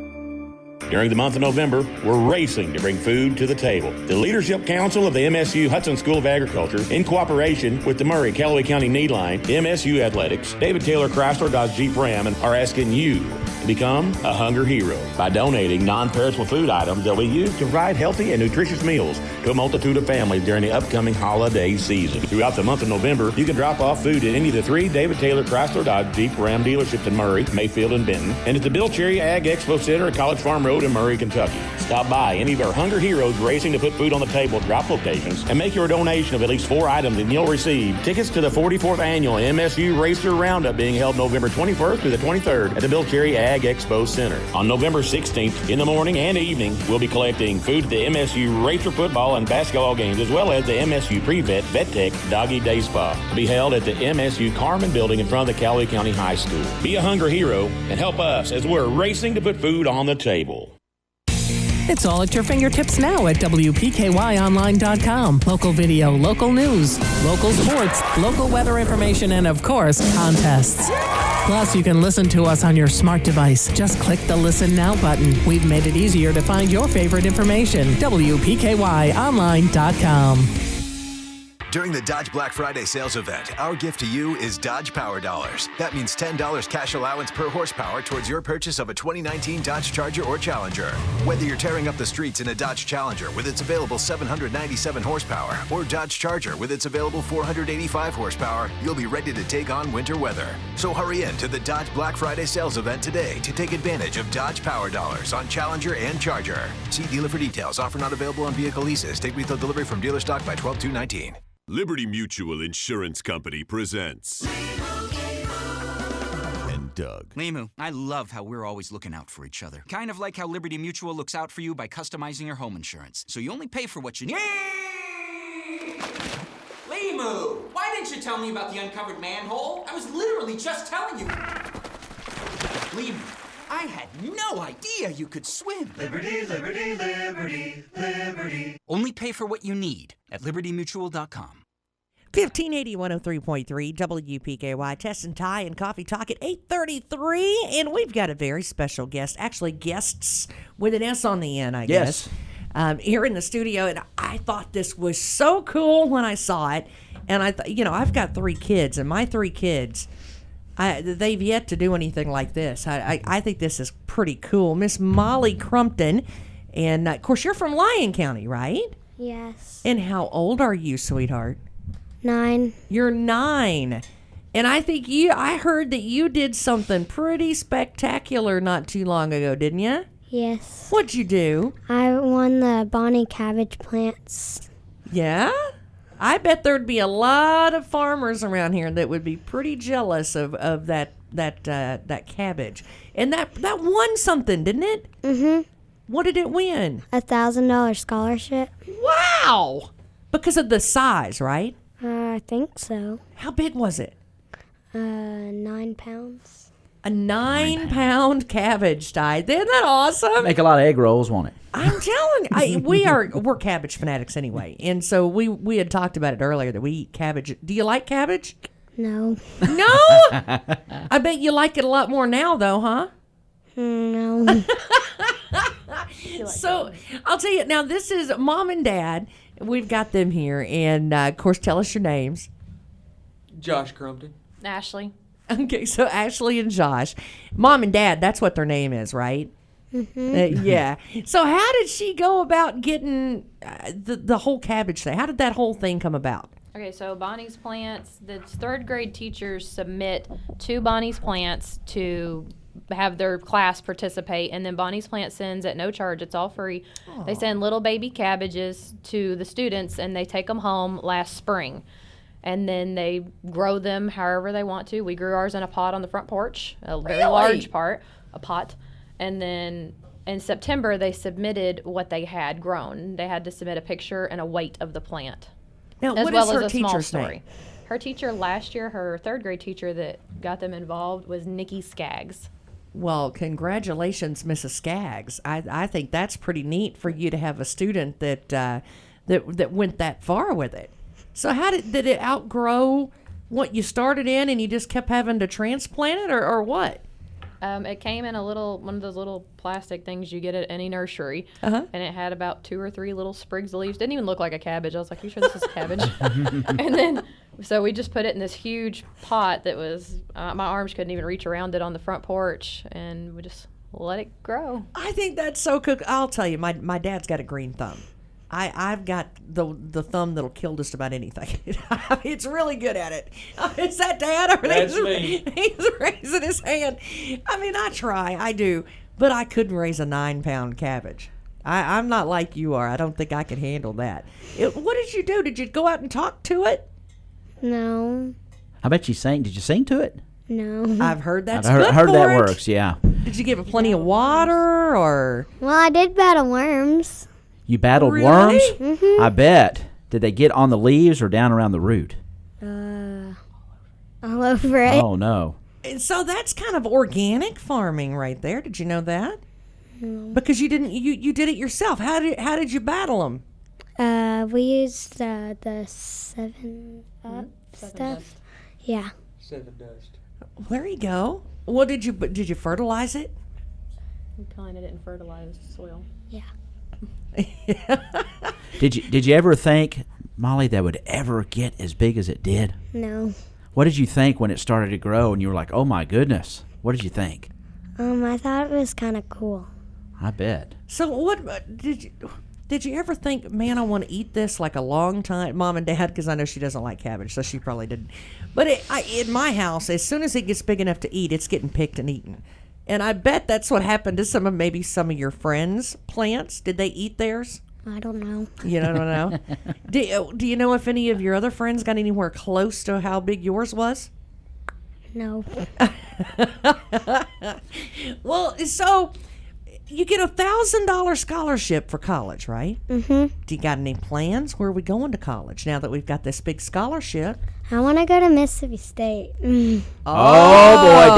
During the month of November, we're racing to bring food to the table. The Leadership Council of the MSU Hudson School of Agriculture, in cooperation with the Murray Callaway County Need Line, MSU Athletics, David Taylor Chrysler Dodge Jeep Ram, are asking you to become a hunger hero by donating non-perishable food items that we use to provide healthy and nutritious meals to a multitude of families during the upcoming holiday season. Throughout the month of November, you can drop off food at any of the 3 David Taylor Chrysler Dodge Jeep Ram dealerships in Murray, Mayfield, and Benton, and at the Bill Cherry Ag Expo Center at College Farm Road in Murray, Kentucky. Stop by any of our Hunger Heroes racing to put food on the table drop locations and make your donation of at least 4 items, and you'll receive tickets to the 44th annual MSU Racer Roundup being held November 21st through the 23rd at the Bill Cherry Ag Expo Center. On November 16th, in the morning and evening, we'll be collecting food at the MSU Racer football and basketball games, as well as the MSU Pre-Vet Vet Tech Doggy Day Spa to be held at the MSU Carmen building in front of the Callaway County High School. Be a Hunger Hero and help us as we're racing to put food on the table. It's all at your fingertips now at WPKYOnline.com. Local video, local news, local sports, local weather information, and of course, contests. Plus, you can listen to us on your smart device. Just click the Listen Now button. We've made it easier to find your favorite information. WPKYOnline.com. During the Dodge Black Friday sales event, our gift to you is Dodge Power Dollars. That means $10 cash allowance per horsepower towards your purchase of a 2019 Dodge Charger or Challenger. Whether you're tearing up the streets in a Dodge Challenger with its available 797 horsepower or Dodge Charger with its available 485 horsepower, you'll be ready to take on winter weather. So hurry in to the Dodge Black Friday sales event today to take advantage of Dodge Power Dollars on Challenger and Charger. See dealer for details. Offer not available on vehicle leases. Take retail delivery from dealer stock by 12/2/19. Liberty Mutual Insurance Company presents. And Doug. Limu, I love how we're always looking out for each other. Kind of like how Liberty Mutual looks out for you by customizing your home insurance. So you only pay for what you need. Limu, why didn't you tell me about the uncovered manhole? I was literally just telling you. Limu, I had no idea you could swim. Liberty, liberty, liberty, liberty. Only pay for what you need at libertymutual.com. 1580 103.3 WPKY, Test and Tie and Coffee Talk at 8:33, and we've got a very special guest, actually guests with an S on the end, I guess, here in the studio, and I thought this was so cool when I saw it, and I thought, I've got 3 kids, and my 3 kids, they've yet to do anything like this. I think this is pretty cool. Miss Molleigh Crumpton, and of course, you're from Lyon County, right? Yes. And how old are you, sweetheart? 9. You're 9. And I think I heard that you did something pretty spectacular not too long ago, didn't you? Yes. What'd you do? I won the Bonnie cabbage plants. Yeah? I bet there'd be a lot of farmers around here that would be pretty jealous of that cabbage. And that won something, didn't it? Mm-hmm. What did it win? $1,000 scholarship. Wow! Because of the size, right? I think so. How big was it? 9 pounds. A 9-pound cabbage died. Isn't that awesome? Make a lot of egg rolls, won't it? I'm telling you, we're cabbage fanatics anyway, and so we had talked about it earlier that we eat cabbage. Do you like cabbage? No. No? I bet you like it a lot more now, though, huh? No. So I'll tell you now. This is Mom and Dad. We've got them here, and of course, tell us your names. Josh Crumpton. Ashley. Okay, so Ashley and Josh, Mom and Dad. That's what their name is, right? Mm-hmm. Yeah. So how did she go about getting the whole cabbage thing? How did that whole thing come about? Okay, so Bonnie's plants, the 3rd grade teachers submit to Bonnie's plants to have their class participate, and then Bonnie's plant sends at no charge. It's all free. Aww. They send little baby cabbages to the students, and they take them home last spring. And then they grow them however they want to. We grew ours in a pot on the front porch, a very large pot. And then in September, they submitted what they had grown. They had to submit a picture and a weight of the plant. Now, as what well is her as a small teacher's story. name? Her teacher last year, her 3rd grade teacher that got them involved was Nikki Skaggs. Well, congratulations, Mrs. Skaggs. I think that's pretty neat for you to have a student that went that far with it. So how did it outgrow what you started in, and you just kept having to transplant it, or what? It came in one of those little plastic things you get at any nursery, Uh-huh. and it had about 2 or 3 little sprigs of leaves. Didn't even look like a cabbage. I was like, "You sure this is cabbage?" And then, so we just put it in this huge pot that was my arms couldn't even reach around it on the front porch, and we just let it grow. I think that's so cool. I'll tell you, my dad's got a green thumb. I've got the thumb that'll kill just about anything. It's really good at it. Is that Dad? That's me. He's raising his hand. I mean, I do, but I couldn't raise a 9-pound cabbage. I'm not like you are. I don't think I could handle that. What did you do? Did you go out and talk to it? No. I bet you sang. Did you sing to it? No. I've heard that's I've good heard for that it. works. Yeah. Did you give it plenty of water, or? Well, I did battle worms. You battled Really? worms? Mm-hmm. I bet. Did they get on the leaves or down around the root? All over it. Oh no. And so that's kind of organic farming right there. Did you know that? No. Because you didn't, you did it yourself. How did you battle them? We used the 7-Up stuff. Dust. Yeah. 7 Dust. There you go. What did you fertilize it? We kind of didn't fertilize the soil. Yeah. Did you ever think, Molly, that would ever get as big as it did? No. What did you think when it started to grow and you were like, oh my goodness? What did you think? I thought it was kind of cool. I bet. So what did you ever think, man, I want to eat this like a long time, Mom and Dad? Because I know she doesn't like cabbage, so she probably didn't. But in my house, as soon as it gets big enough to eat, it's getting picked and eaten. And I bet that's what happened to some of your friends' plants. Did they eat theirs? I don't know. You don't know? Do you know if any of your other friends got anywhere close to how big yours was? No. Well, so you get $1,000 scholarship for college, right? Mm-hmm. Do you got any plans? Where are we going to college now that we've got this big scholarship? I want to go to Mississippi State. Oh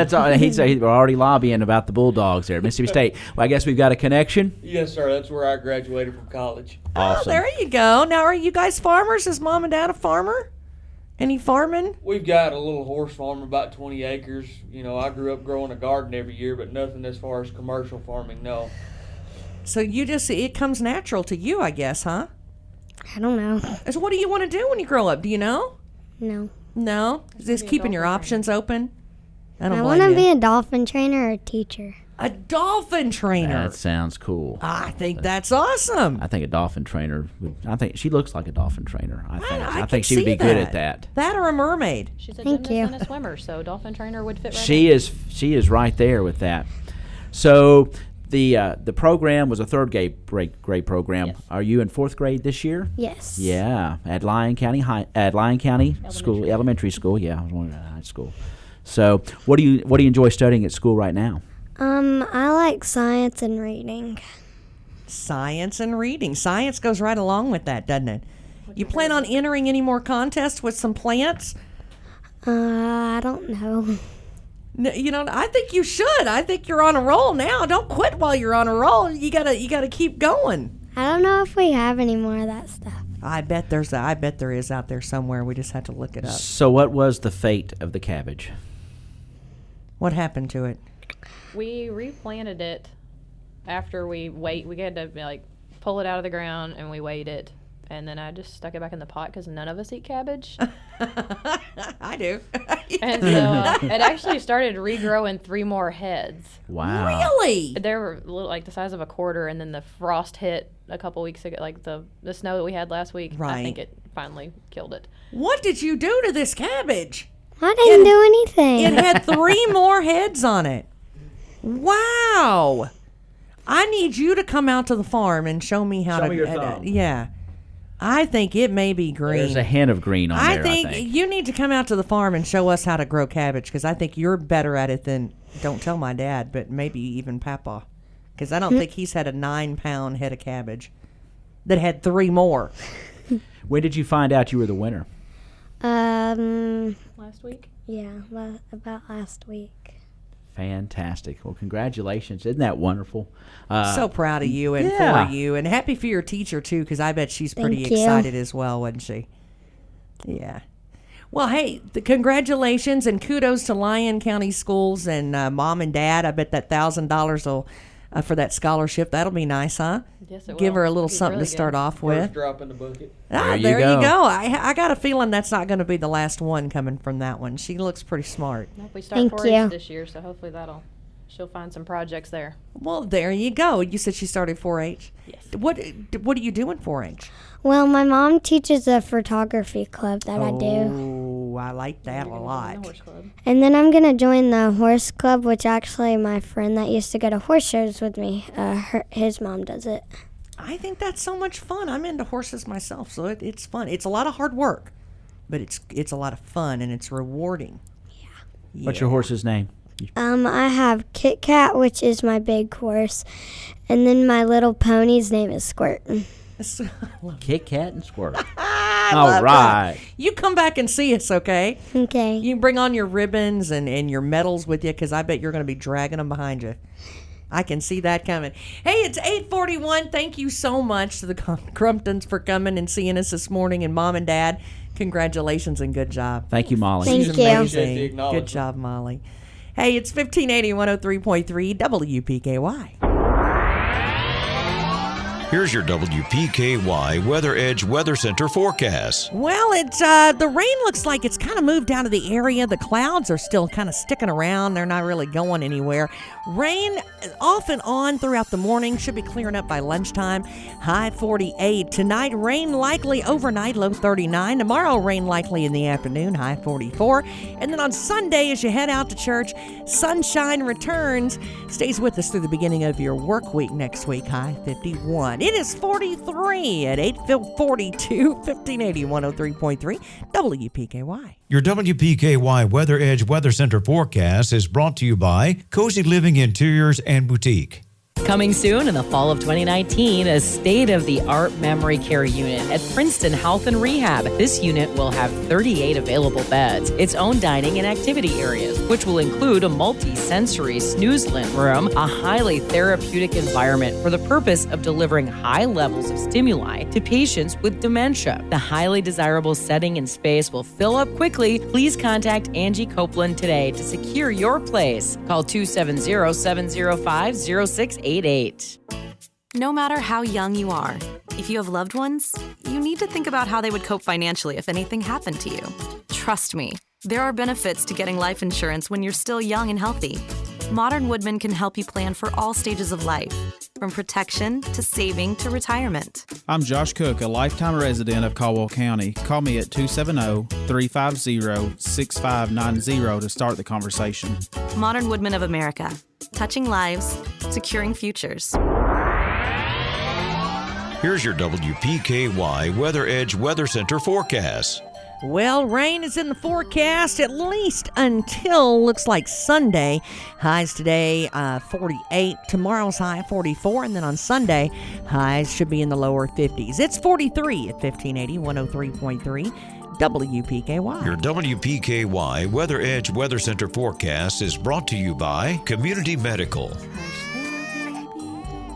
boy, he's already lobbying about the Bulldogs there, Mississippi State. Well, I guess we've got a connection. Yes, sir. That's where I graduated from college. Awesome. Oh, there you go. Now, are you guys farmers? Is mom and dad a farmer? Any farming? We've got a little horse farm, about 20 acres. You know, I grew up growing a garden every year, but nothing as far as commercial farming, no. So it comes natural to you, I guess, huh? I don't know. So what do you want to do when you grow up? Do you know? No. No? Just keeping your options open? I want to be a dolphin trainer or a teacher. A dolphin trainer. That sounds cool. I think that's awesome. I think a dolphin trainer I think she looks like a dolphin trainer. I I think she would be good at that. That or a mermaid. She's a Thank gymnast you. and a swimmer, so dolphin trainer would fit right She is right there with that. So the program was a third grade program. Yes. Are you in fourth grade this year? Yes. Yeah, at Lyon County Elementary School. Yeah, I was wondering high school. So, what do you enjoy studying at school right now? I like science and reading. Science and reading. Science goes right along with that, doesn't it? You plan on entering any more contests with some plants? I don't know. No, I think you should. I think you're on a roll now. Don't quit while you're on a roll. You gotta keep going. I don't know if we have any more of that stuff. I bet there is out there somewhere. We just have to look it up. So, what was the fate of the cabbage? What happened to it? We replanted it after we had to pull it out of the ground and we weighed it, and then I just stuck it back in the pot because none of us eat cabbage. I do. And so it actually started regrowing 3 more heads. Wow. Really? They were like the size of a quarter, and then the frost hit a couple weeks ago, like the snow that we had last week. Right. I think it finally killed it. What did you do to this cabbage? I didn't do anything. It had 3 more heads on it. Wow. I need you to come out to the farm and show me how Show to me your thumb. Yeah. I think it may be green. There's a hint of green on there, I think. You need to come out to the farm and show us how to grow cabbage, because I think you're better at it than, don't tell my dad, but maybe even Papa. Because I don't think he's had a 9-pound head of cabbage that had 3 more. When did you find out you were the winner? Last week? Yeah, about last week. Fantastic. Well, congratulations. Isn't that wonderful? So proud of you and for you. And happy for your teacher, too, because I bet she's pretty excited as well, wasn't she? Yeah. Well, hey, congratulations and kudos to Lyon County Schools and Mom and Dad. I bet that $1,000 will for that scholarship. That'll be nice, huh? Yes, it will. Give her a little something really to start off with. First drop in the bucket. There you go. I got a feeling that's not going to be the last one coming from that one. She looks pretty smart. We start 4-H this year, so hopefully she'll find some projects there. Well, there you go. You said she started 4-H. Yes. What do you do in 4-H? Well, my mom teaches a photography club that I do. Oh, I like that a lot. And then I'm going to join the horse club, which actually my friend that used to go to horse shows with me, his mom does it. I think that's so much fun. I'm into horses myself, so it's fun. It's a lot of hard work, but it's a lot of fun and it's rewarding. Yeah. What's your horse's name? I have Kit Kat, which is my big horse, and then my little pony's name is Squirt. Kit Kat and Squirt. All right. You come back and see us, okay? Okay. You can bring on your ribbons and your medals with you, because I bet you're going to be dragging them behind you. I can see that coming. Hey, it's 8:41. Thank you so much to the Crumptons for coming and seeing us this morning. And Mom and Dad, congratulations and good job. Thank you, Molly. Thank She's you. amazing. Good job, Molly. Hey, it's 1580 103.3 WPKY. Here's your WPKY Weather Edge Weather Center forecast. Well, it's the rain looks like it's kind of moved out of the area. The clouds are still kind of sticking around. They're not really going anywhere. Rain off and on throughout the morning. Should be clearing up by lunchtime. High 48. Tonight, rain likely overnight, low 39. Tomorrow, rain likely in the afternoon, high 44. And then on Sunday, as you head out to church, sunshine returns. Stays with us through the beginning of your work week next week, high 51. not. It is 43 at 8:42, 1580, 103.3 WPKY. Your WPKY Weather Edge Weather Center forecast is brought to you by Cozy Living Interiors and Boutique. Coming soon in the fall of 2019, a state-of-the-art memory care unit at Princeton Health and Rehab. This unit will have 38 available beds, its own dining and activity areas, which will include a multi-sensory snooze-lint room, a highly therapeutic environment for the purpose of delivering high levels of stimuli to patients with dementia. The highly desirable setting and space will fill up quickly. Please contact Angie Copeland today to secure your place. Call 270-705-0688. No matter how young you are, if you have loved ones, you need to think about how they would cope financially if anything happened to you. Trust me, there are benefits to getting life insurance when you're still young and healthy. Modern Woodman can help you plan for all stages of life, from protection to saving to retirement. I'm Josh Cook, a lifetime resident of Caldwell County. Call me at 270-350-6590 to start the conversation. Modern Woodman of America. Touching lives, securing futures. Here's your WPKY Weather Edge Weather Center forecast. Well, rain is in the forecast at least until looks like Sunday. Highs today 48, tomorrow's high 44, and then on Sunday highs should be in the lower 50s. It's 43 at 1580, 103.3 WPKY. Your WPKY Weather Edge Weather Center forecast is brought to you by Community Medical.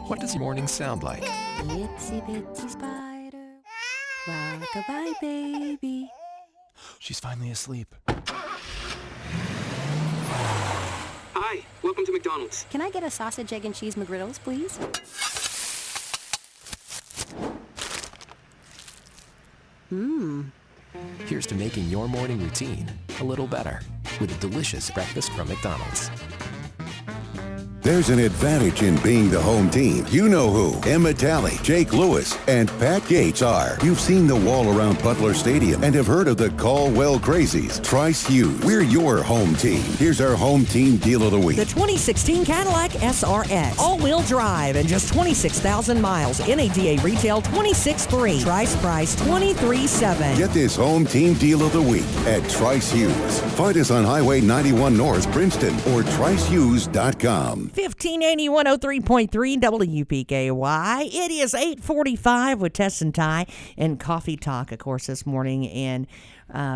What does your morning sound like? Itsy bitsy spider, rock-a-bye baby. She's finally asleep. Hi, welcome to McDonald's. Can I get a sausage, egg, and cheese McGriddles, please? Here's to making your morning routine a little better with a delicious breakfast from McDonald's. There's an advantage in being the home team. You know who Emma Talley, Jake Lewis, and Pat Gates are. You've seen the wall around Butler Stadium and have heard of the Caldwell Crazies. Trice Hughes, we're your home team. Here's our home team deal of the week. The 2016 Cadillac SRX. All-wheel drive and just 26,000 miles. NADA retail $26,300. Trice price $23,700. Get this home team deal of the week at Trice Hughes. Find us on Highway 91 North, Princeton, or tricehughes.com. 1580, 103.3 WPKY. It is 8:45 with Tess and Ty and Coffee Talk, of course, this morning. And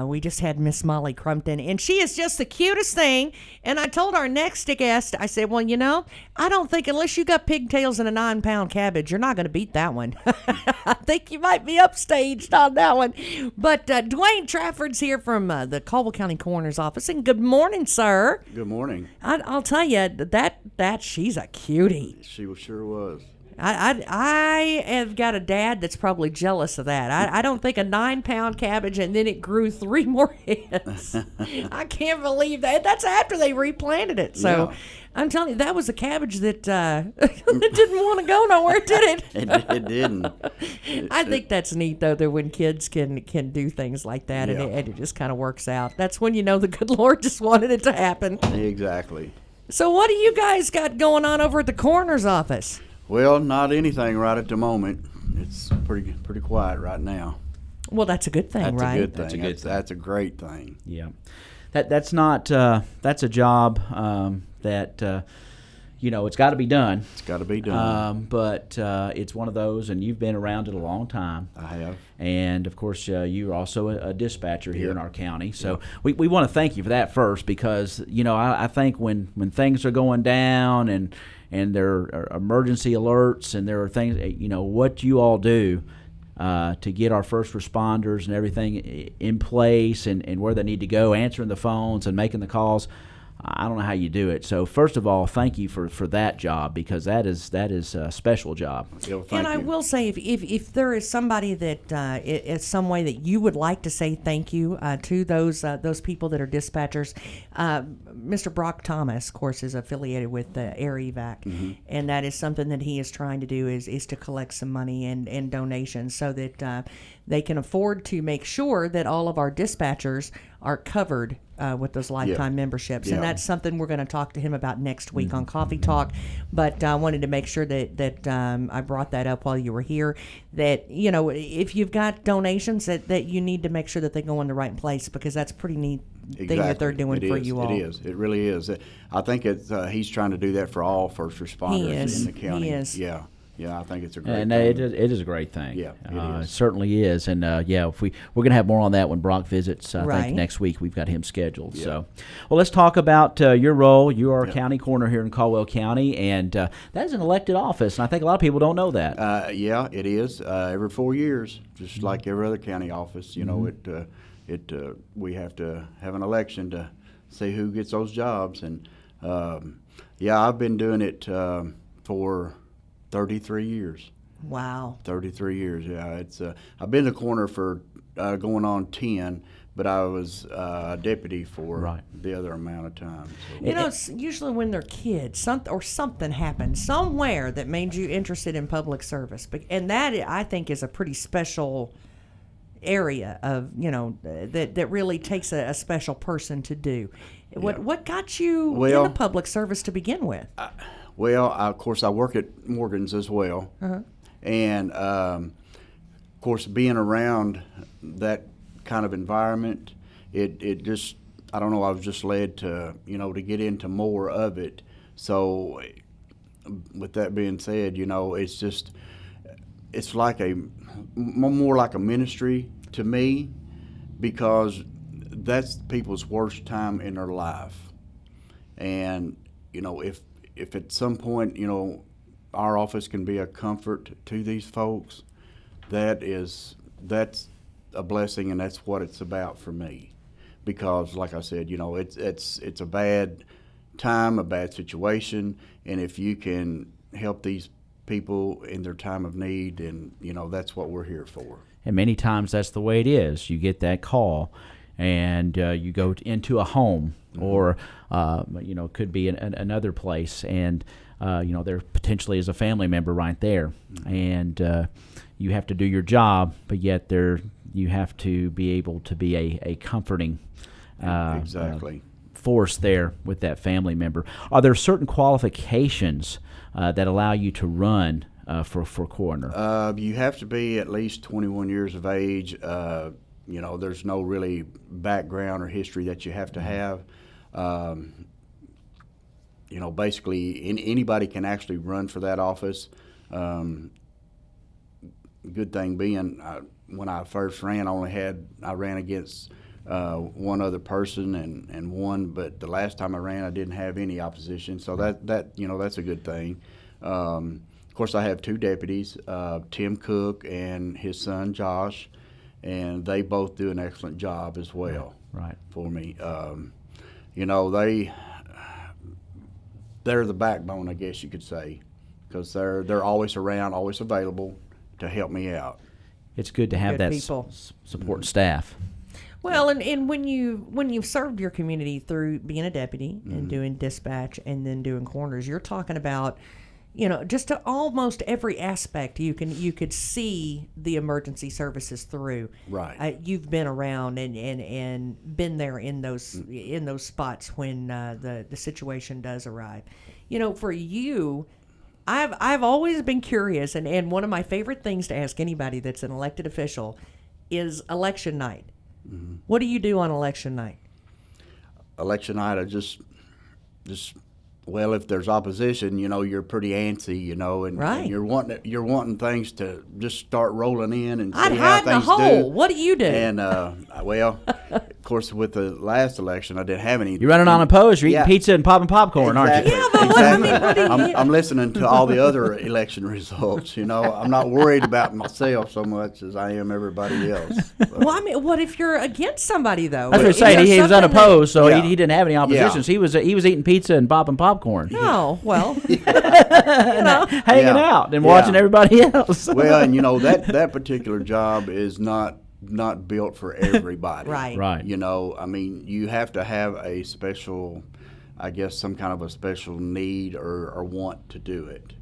we just had Miss Molleigh Crumpton, and she is just the cutest thing. And I told our next guest, I said, well, you know, I don't think unless you got pigtails and a 9-pound cabbage, you're not going to beat that one. I think you might be upstaged on that one. But Dwayne Trafford's here from the Caldwell County Coroner's Office. And good morning, sir. Good morning. I'll tell you, that she's a cutie. She sure was. I have got a dad that's probably jealous of that. I don't think a 9-pound cabbage and then it grew 3 more heads. I can't believe that. That's after they replanted it. So yeah. I'm telling you, that was a cabbage that that didn't want to go nowhere, did it? It didn't. I think that's neat, though, that when kids can do things like that, yeah. and it just kind of works out. That's when you know the good Lord just wanted it to happen. Exactly. So what do you guys got going on over at the coroner's office? Well, not anything right at the moment. It's pretty quiet right now. Well, that's a good thing, right? That's a good thing. That's a great thing. Yeah, that's not that's a job that you know, it's got to be done. It's got to be done. But it's one of those, and you've been around it a long time. I have. And, of course, you're also a dispatcher here in our county. So we want to thank you for that first because, you know, I think when things are going down and there are emergency alerts and there are things, you know, what you all do to get our first responders and everything in place and where they need to go, answering the phones and making the calls. I don't know how you do it. So first of all, thank you for that job because that is a special job. Yeah, and I will say, if there is somebody that is some way that you would like to say thank you to those people that are dispatchers, Mr. Brock Thomas, of course, is affiliated with the Air Evac, and that is something that he is trying to do is to collect some money and donations so that they can afford to make sure that all of our dispatchers are covered with those lifetime memberships. And that's something we're going to talk to him about next week on Coffee Talk. But I wanted to make sure that I brought that up while you were here, that, if you've got donations, that you need to make sure that they go in the right place, because that's pretty neat thing that they're doing for you all. It is. It really is. I think he's trying to do that for all first responders in the county. He is. Yeah. Yeah, I think it's a great thing. It is a great thing. Yeah, it certainly is. And if we're going to have more on that when Brock visits. I think next week we've got him scheduled. Yeah. So, well, let's talk about your role. You are a county coroner here in Caldwell County, and that is an elected office. And I think a lot of people don't know that. Yeah, it is. Every 4 years, just like every other county office. We have to have an election to see who gets those jobs. And I've been doing it for 33 years. Wow. 33 years, yeah. It's I've been the coroner for going on 10, but I was deputy for the other amount of time. So. It's usually when they're kids, something happened somewhere that made you interested in public service. And that, I think, is a pretty special area of, that really takes a special person to do. What got you into public service to begin with? Of course, I work at Morgan's as well. Uh-huh. And, of course, being around that kind of environment, it just, I don't know, I was just led to, to get into more of it. So, with that being said, it's like more like a ministry to me, because that's people's worst time in their life. And, if at some point, our office can be a comfort to these folks, that's a blessing, and that's what it's about for me. Because, like I said, it's a bad time, a bad situation, and if you can help these people in their time of need, then that's what we're here for. And many times that's the way it is. You get that call, and you go into a home, or could be another place, and there potentially is a family member right there, and you have to do your job, but yet you have to be able to be a comforting force there with that family member. Are there certain qualifications that allow you to run for coroner? You have to be at least 21 years of age. There's no really background or history that you have to have. Basically anybody can actually run for that office. Good thing being, when I first ran, I ran against one other person and won, but the last time I ran, I didn't have any opposition. So that's a good thing. Of course, I have two deputies, Tim Cook and his son Josh, and they both do an excellent job as well. Right. For me. They're the backbone, I guess you could say, because they're always around, always available to help me out. It's good to have that support staff. Well, and when you've served your community through being a deputy and doing dispatch and then doing coroners, you're talking about, just to almost every aspect you could see the emergency services through. Right. You've been around and been there in those spots when the situation does arrive. For you, I've always been curious, and one of my favorite things to ask anybody that's an elected official is election night. Mm-hmm. What do you do on election night? Election night, I just well, if there's opposition, you're pretty antsy, and you're wanting things to just start rolling in and see how things do. What do you do? And of course, with the last election, I didn't have any. You're running unopposed. You're eating pizza and popping popcorn, aren't you? Yeah, but what do you? I'm listening to all the other election results. I'm not worried about myself so much as I am everybody else. Well, what if you're against somebody though? That's what I'm saying. He was unopposed, so he didn't have any opposition. So he was eating pizza and popping popcorn. No, well, hanging out and watching everybody else. Well, and that particular job is not built for everybody. Right. You have to have a special, I guess, some kind of a special need or want to do it.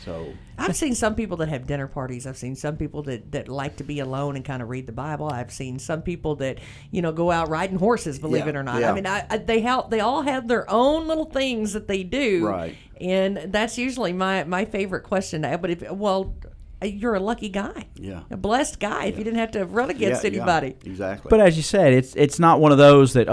So I've seen some people that have dinner parties. I've seen some people that like to be alone and kind of read the Bible. I've seen some people that go out riding horses. Believe it or not. Yeah. I mean, they all have their own little things that they do. Right. And that's usually my favorite question. But you're a lucky guy. Yeah. A blessed guy if you didn't have to run against anybody. Yeah, exactly. But as you said, it's not one of those that,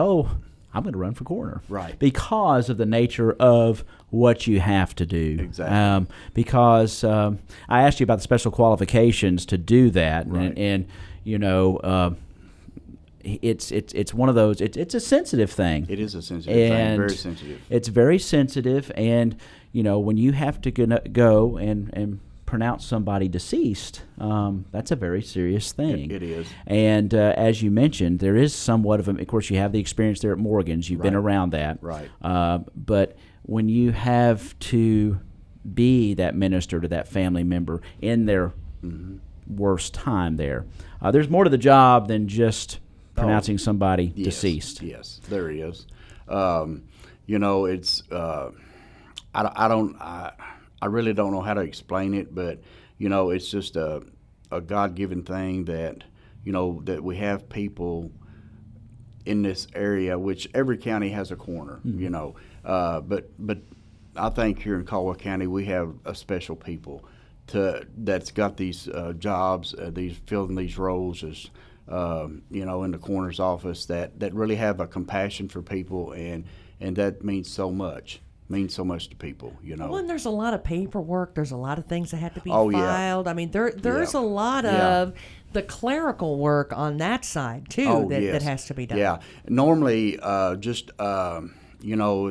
I'm going to run for coroner. Right. Because of the nature of what you have to do. Exactly. Because I asked you about the special qualifications to do that. Right. And it's one of those, it's a sensitive thing. It is a sensitive thing, very sensitive. It's very sensitive. And, when you have to go and pronounce somebody deceased, that's a very serious thing. It is. And as you mentioned, there is somewhat of course, you have the experience there at Morgan's. You've been around that. Right. But when you have to be that minister to that family member in their worst time there's more to the job than just pronouncing somebody deceased. Yes, there is. It's I really don't know how to explain it, but it's just a God-given thing that that we have people in this area, which every county has a coroner. But I think here in Caldwell County we have a special people that's got these jobs, filling these roles as in the coroner's office that really have a compassion for people, and that means so much. Means so much to people, Well, and there's a lot of paperwork. There's a lot of things that have to be filed. I mean, there's a lot of the clerical work on that side too that has to be done. Yeah, normally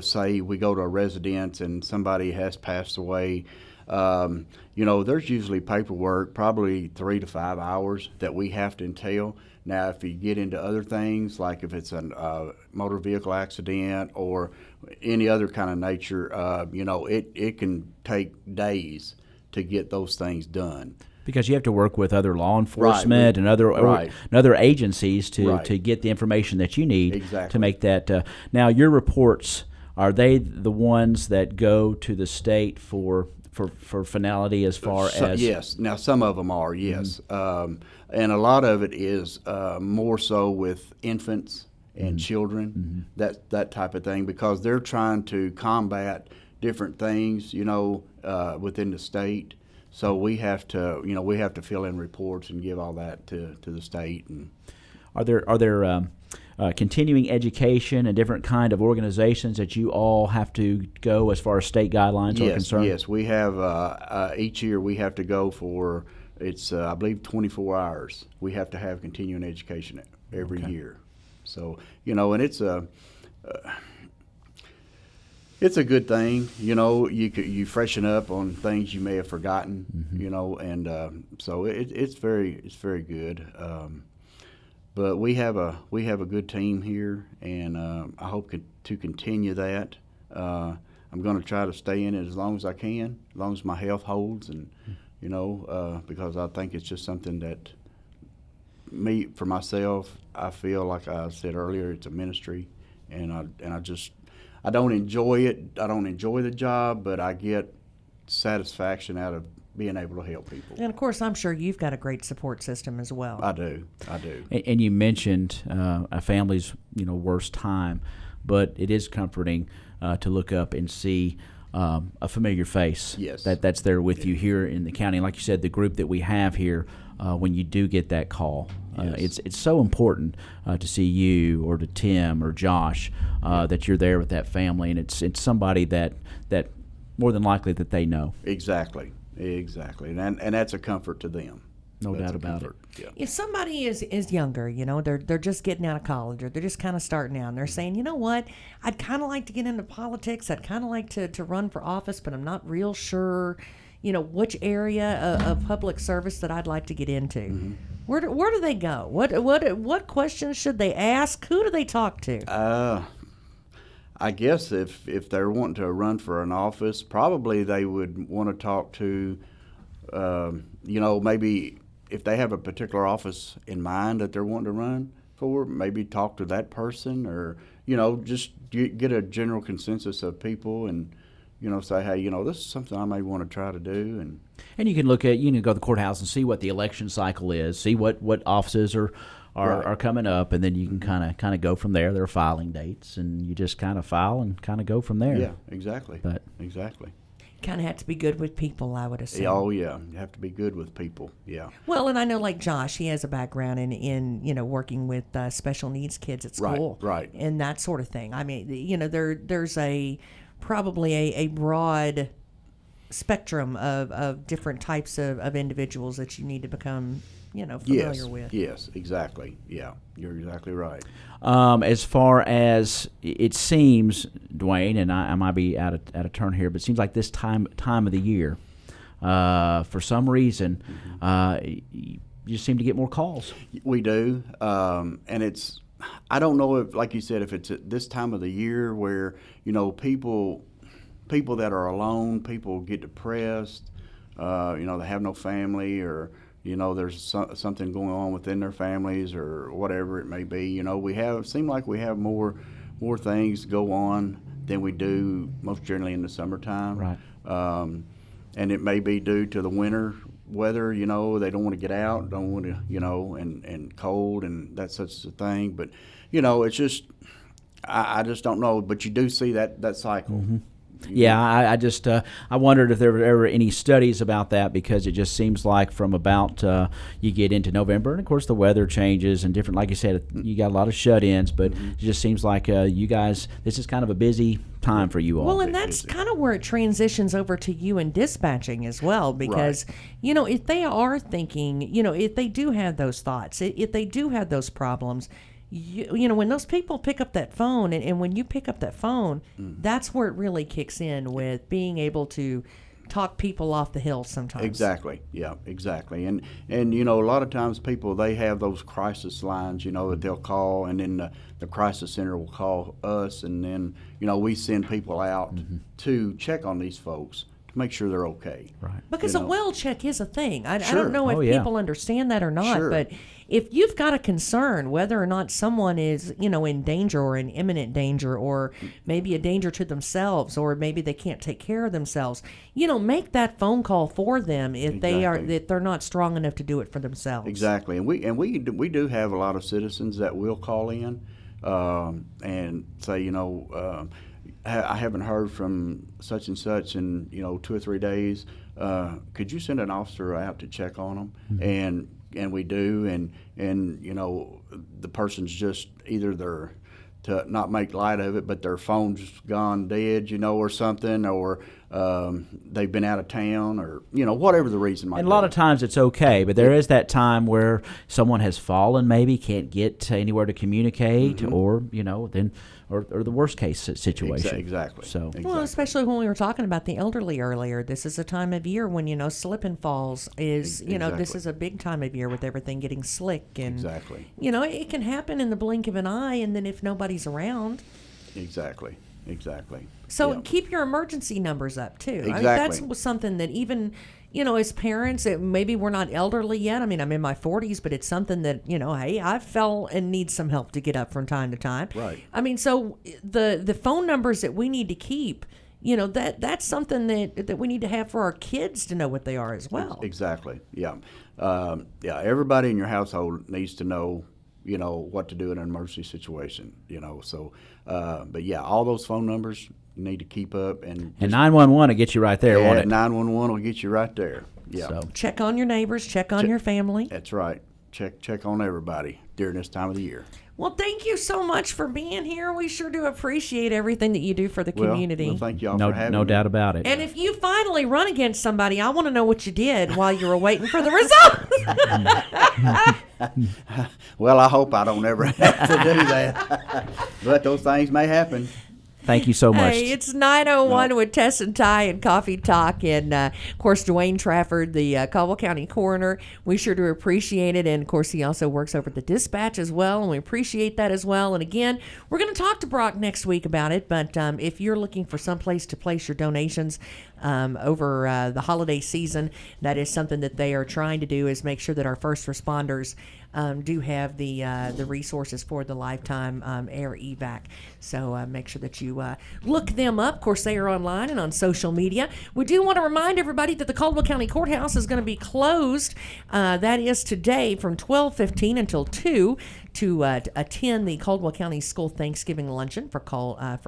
say we go to a residence and somebody has passed away. There's usually paperwork, probably 3 to 5 hours that we have to entail. Now, if you get into other things, like if it's a motor vehicle accident or any other kind of nature, it can take days to get those things done. Because you have to work with other law enforcement and other agencies to get the information that you need to make that. Now, your reports, are they the ones that go to the state for finality as far as? Yes. Now, some of them are, yes. And a lot of it is more so with infants and children, that type of thing, because they're trying to combat different things, within the state. So we have to fill in reports and give all that to the state. And are there continuing education and different kind of organizations that you all have to go as far as state guidelines are concerned? Yes, we have each year we have to go for I believe 24 hours. We have to have continuing education every year. So and it's a good thing. You freshen up on things you may have forgotten. And so it's very good. But we have a good team here, and I hope to continue that. I'm going to try to stay in it as long as I can, as long as my health holds, and because I think it's just something that for myself, I feel like I said earlier, it's a ministry, and I don't enjoy it. I don't enjoy the job, but I get satisfaction out of being able to help people. And of course, I'm sure you've got a great support system as well. I do. And you mentioned a family's worst time, but it is comforting to look up and see a familiar face. Yes. That's there with you here in the county. And like you said, the group that we have here, when you do get that call, it's so important to see you or to Tim or Josh that you're there with that family, and it's somebody that more than likely that they know. Exactly, and that's a comfort to them. No doubt about it. Yeah. If somebody is younger, they're just getting out of college, or they're just kind of starting out, and they're saying, you know what, I'd kind of like to get into politics, I'd kind of like to run for office, but I'm not real sure, which area of public service that I'd like to get into. Mm-hmm. Where do they go? What questions should they ask? Who do they talk to? I guess if they're wanting to run for an office, probably they would want to talk to, maybe if they have a particular office in mind that they're wanting to run for, maybe talk to that person, or just get a general consensus of people, and say, hey, this is something I may want to try to do. And you can look at, go to the courthouse and see what the election cycle is, see what offices are coming up, and then you can kind of go from there. There are filing dates, and you just kind of file and kind of go from there. Yeah, exactly. Exactly. Kind of have to be good with people, I would assume. Oh, yeah. You have to be good with people, yeah. Well, and I know, like Josh, he has a background in working with special needs kids at school. Right. And that sort of thing. I mean, there's probably a broad spectrum of different types of individuals that you need to become familiar with. Yes, exactly. Yeah, you're exactly right. As far as it seems, Dwayne, and I might be out of turn here, but it seems like this time of the year, for some reason, you just seem to get more calls. We do, and I don't know if, like you said, if it's at this time of the year where people that are alone, people get depressed, they have no family, or there's something going on within their families, or whatever it may be. Seem like we have more things go on than we do most generally in the summertime. Right. And it may be due to the winter weather. They don't want to get out, don't want to, and cold, and that's such a thing. But it's just I just don't know. But you do see that cycle. Mm-hmm. Yeah, I just I wondered if there were ever any studies about that, because it just seems like from about you get into November, and of course the weather changes and different. Like you said, you got a lot of shut-ins, but it just seems like you guys, this is kind of a busy time for you all. Well, and that's kind of where it transitions over to you in dispatching as well, because if they are thinking, if they do have those thoughts, if they do have those problems. When those people pick up that phone, and when you pick up that phone, that's where it really kicks in with being able to talk people off the hill sometimes. Exactly. Yeah, exactly. And a lot of times people, they have those crisis lines, that they'll call, and then the crisis center will call us, and then, we send people out to check on these folks to make sure they're okay. Right. Because a well check is a thing. I Sure. don't know if people understand that or not, Sure. but if you've got a concern whether or not someone is, in danger or in imminent danger, or maybe a danger to themselves, or maybe they can't take care of themselves, make that phone call for them if they're not strong enough to do it for themselves. Exactly. And we do have a lot of citizens that will call in and say, I haven't heard from such and such in 2 or 3 days. Could you send an officer out to check on them? Mm-hmm. And we do, and the person's just either to not make light of it, but their phone's gone dead, or something, or they've been out of town, or whatever the reason might be. And a lot of times it's okay, but there is that time where someone has fallen, maybe can't get anywhere to communicate, or then. Or the worst case situation. Exactly. So, well, especially when we were talking about the elderly earlier, this is a time of year when slip and falls is this is a big time of year with everything getting slick, and it can happen in the blink of an eye, and then if nobody's around. Exactly. So keep your emergency numbers up too. Exactly. That's something that even. As parents, maybe we're not elderly yet. I mean, I'm in my 40s, but it's something that, hey, I fell and need some help to get up from time to time. Right. I mean, so the phone numbers that we need to keep, that's something that we need to have for our kids to know what they are as well. Exactly. Yeah. Everybody in your household needs to know, what to do in an emergency situation, So, but yeah, all those phone numbers you need to keep up, and 911 will get you right there, won't it? 911 will get you right there. Yeah. So. Check on your neighbors, check on your family. That's right. Check on everybody during this time of the year. Well, thank you so much for being here. We sure do appreciate everything that you do for the community. Well, thank y'all for having me. No doubt about it. And if you finally run against somebody, I want to know what you did while you were waiting for the results. Well, I hope I don't ever have to do that. But those things may happen. Thank you so much. Hey, it's 9:01 with Tess and Ty and Coffee Talk. And, of course, Dwayne Trafford, the Caldwell County Coroner. We sure do appreciate it. And, of course, he also works over at the Dispatch as well, and we appreciate that as well. And, again, we're going to talk to Brock next week about it. But if you're looking for some place to place your donations over the holiday season, that is something that they are trying to do, is make sure that our first responders do have the resources for the lifetime air evac. So make sure that you look them up. Of course, they are online and on social media. We do want to remind everybody that the Caldwell County Courthouse is going to be closed. That is today from 12:15 until 2 to attend the Caldwell County School Thanksgiving Luncheon for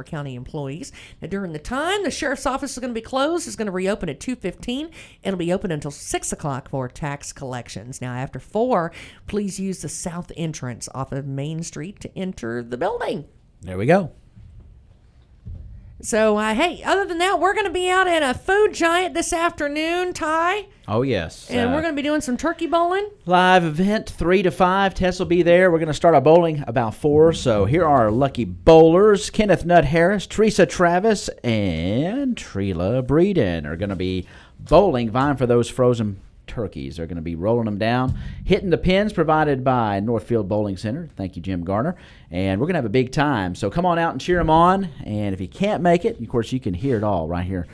county employees. Now, during the time, the sheriff's office is going to be closed. It's going to reopen at 2:15. It'll be open until 6 o'clock for tax collections. Now, after 4, please use the south entrance off of Main Street to enter the building. There we go. So, hey, other than that, we're going to be out at a Food Giant this afternoon, Ty. Oh, yes. And we're going to be doing some turkey bowling. Live event 3 to 5. Tess will be there. We're going to start our bowling about 4. So here are our lucky bowlers. Kenneth Nutt Harris, Teresa Travis, and Trila Breeden are going to be bowling, vying for those frozen turkeys. They're going to be rolling them down, hitting the pins provided by Northfield Bowling Center. Thank you, Jim Garner. And we're going to have a big time. So come on out and cheer them on. And if you can't make it, of course, you can hear it all right here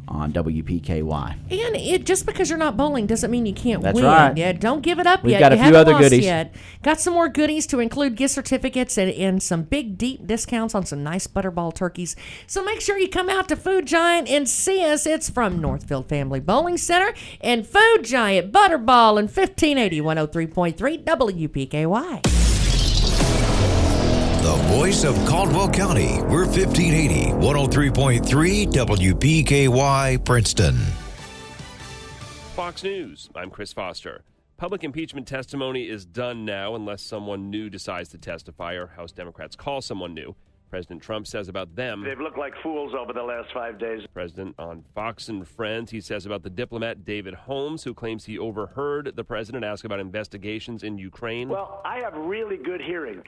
on WPKY. And just because you're not bowling doesn't mean you can't That's win. Right. Yeah, don't give it up We've yet. got a few other goodies. Got some more goodies to include gift certificates and some big, deep discounts on some nice butterball turkeys. So make sure you come out to Food Giant and see us. It's from Northfield Family Bowling Center and Food Giant Butterball and 1580 103.3 WPKY. The voice of Caldwell County. We're 1580, 103.3 WPKY, Princeton. Fox News, I'm Chris Foster. Public impeachment testimony is done now unless someone new decides to testify or House Democrats call someone new. President Trump says about them. They've looked like fools over the last 5 days. President on Fox and Friends, he says about the diplomat David Holmes, who claims he overheard the president ask about investigations in Ukraine. Well, I have really good hearing.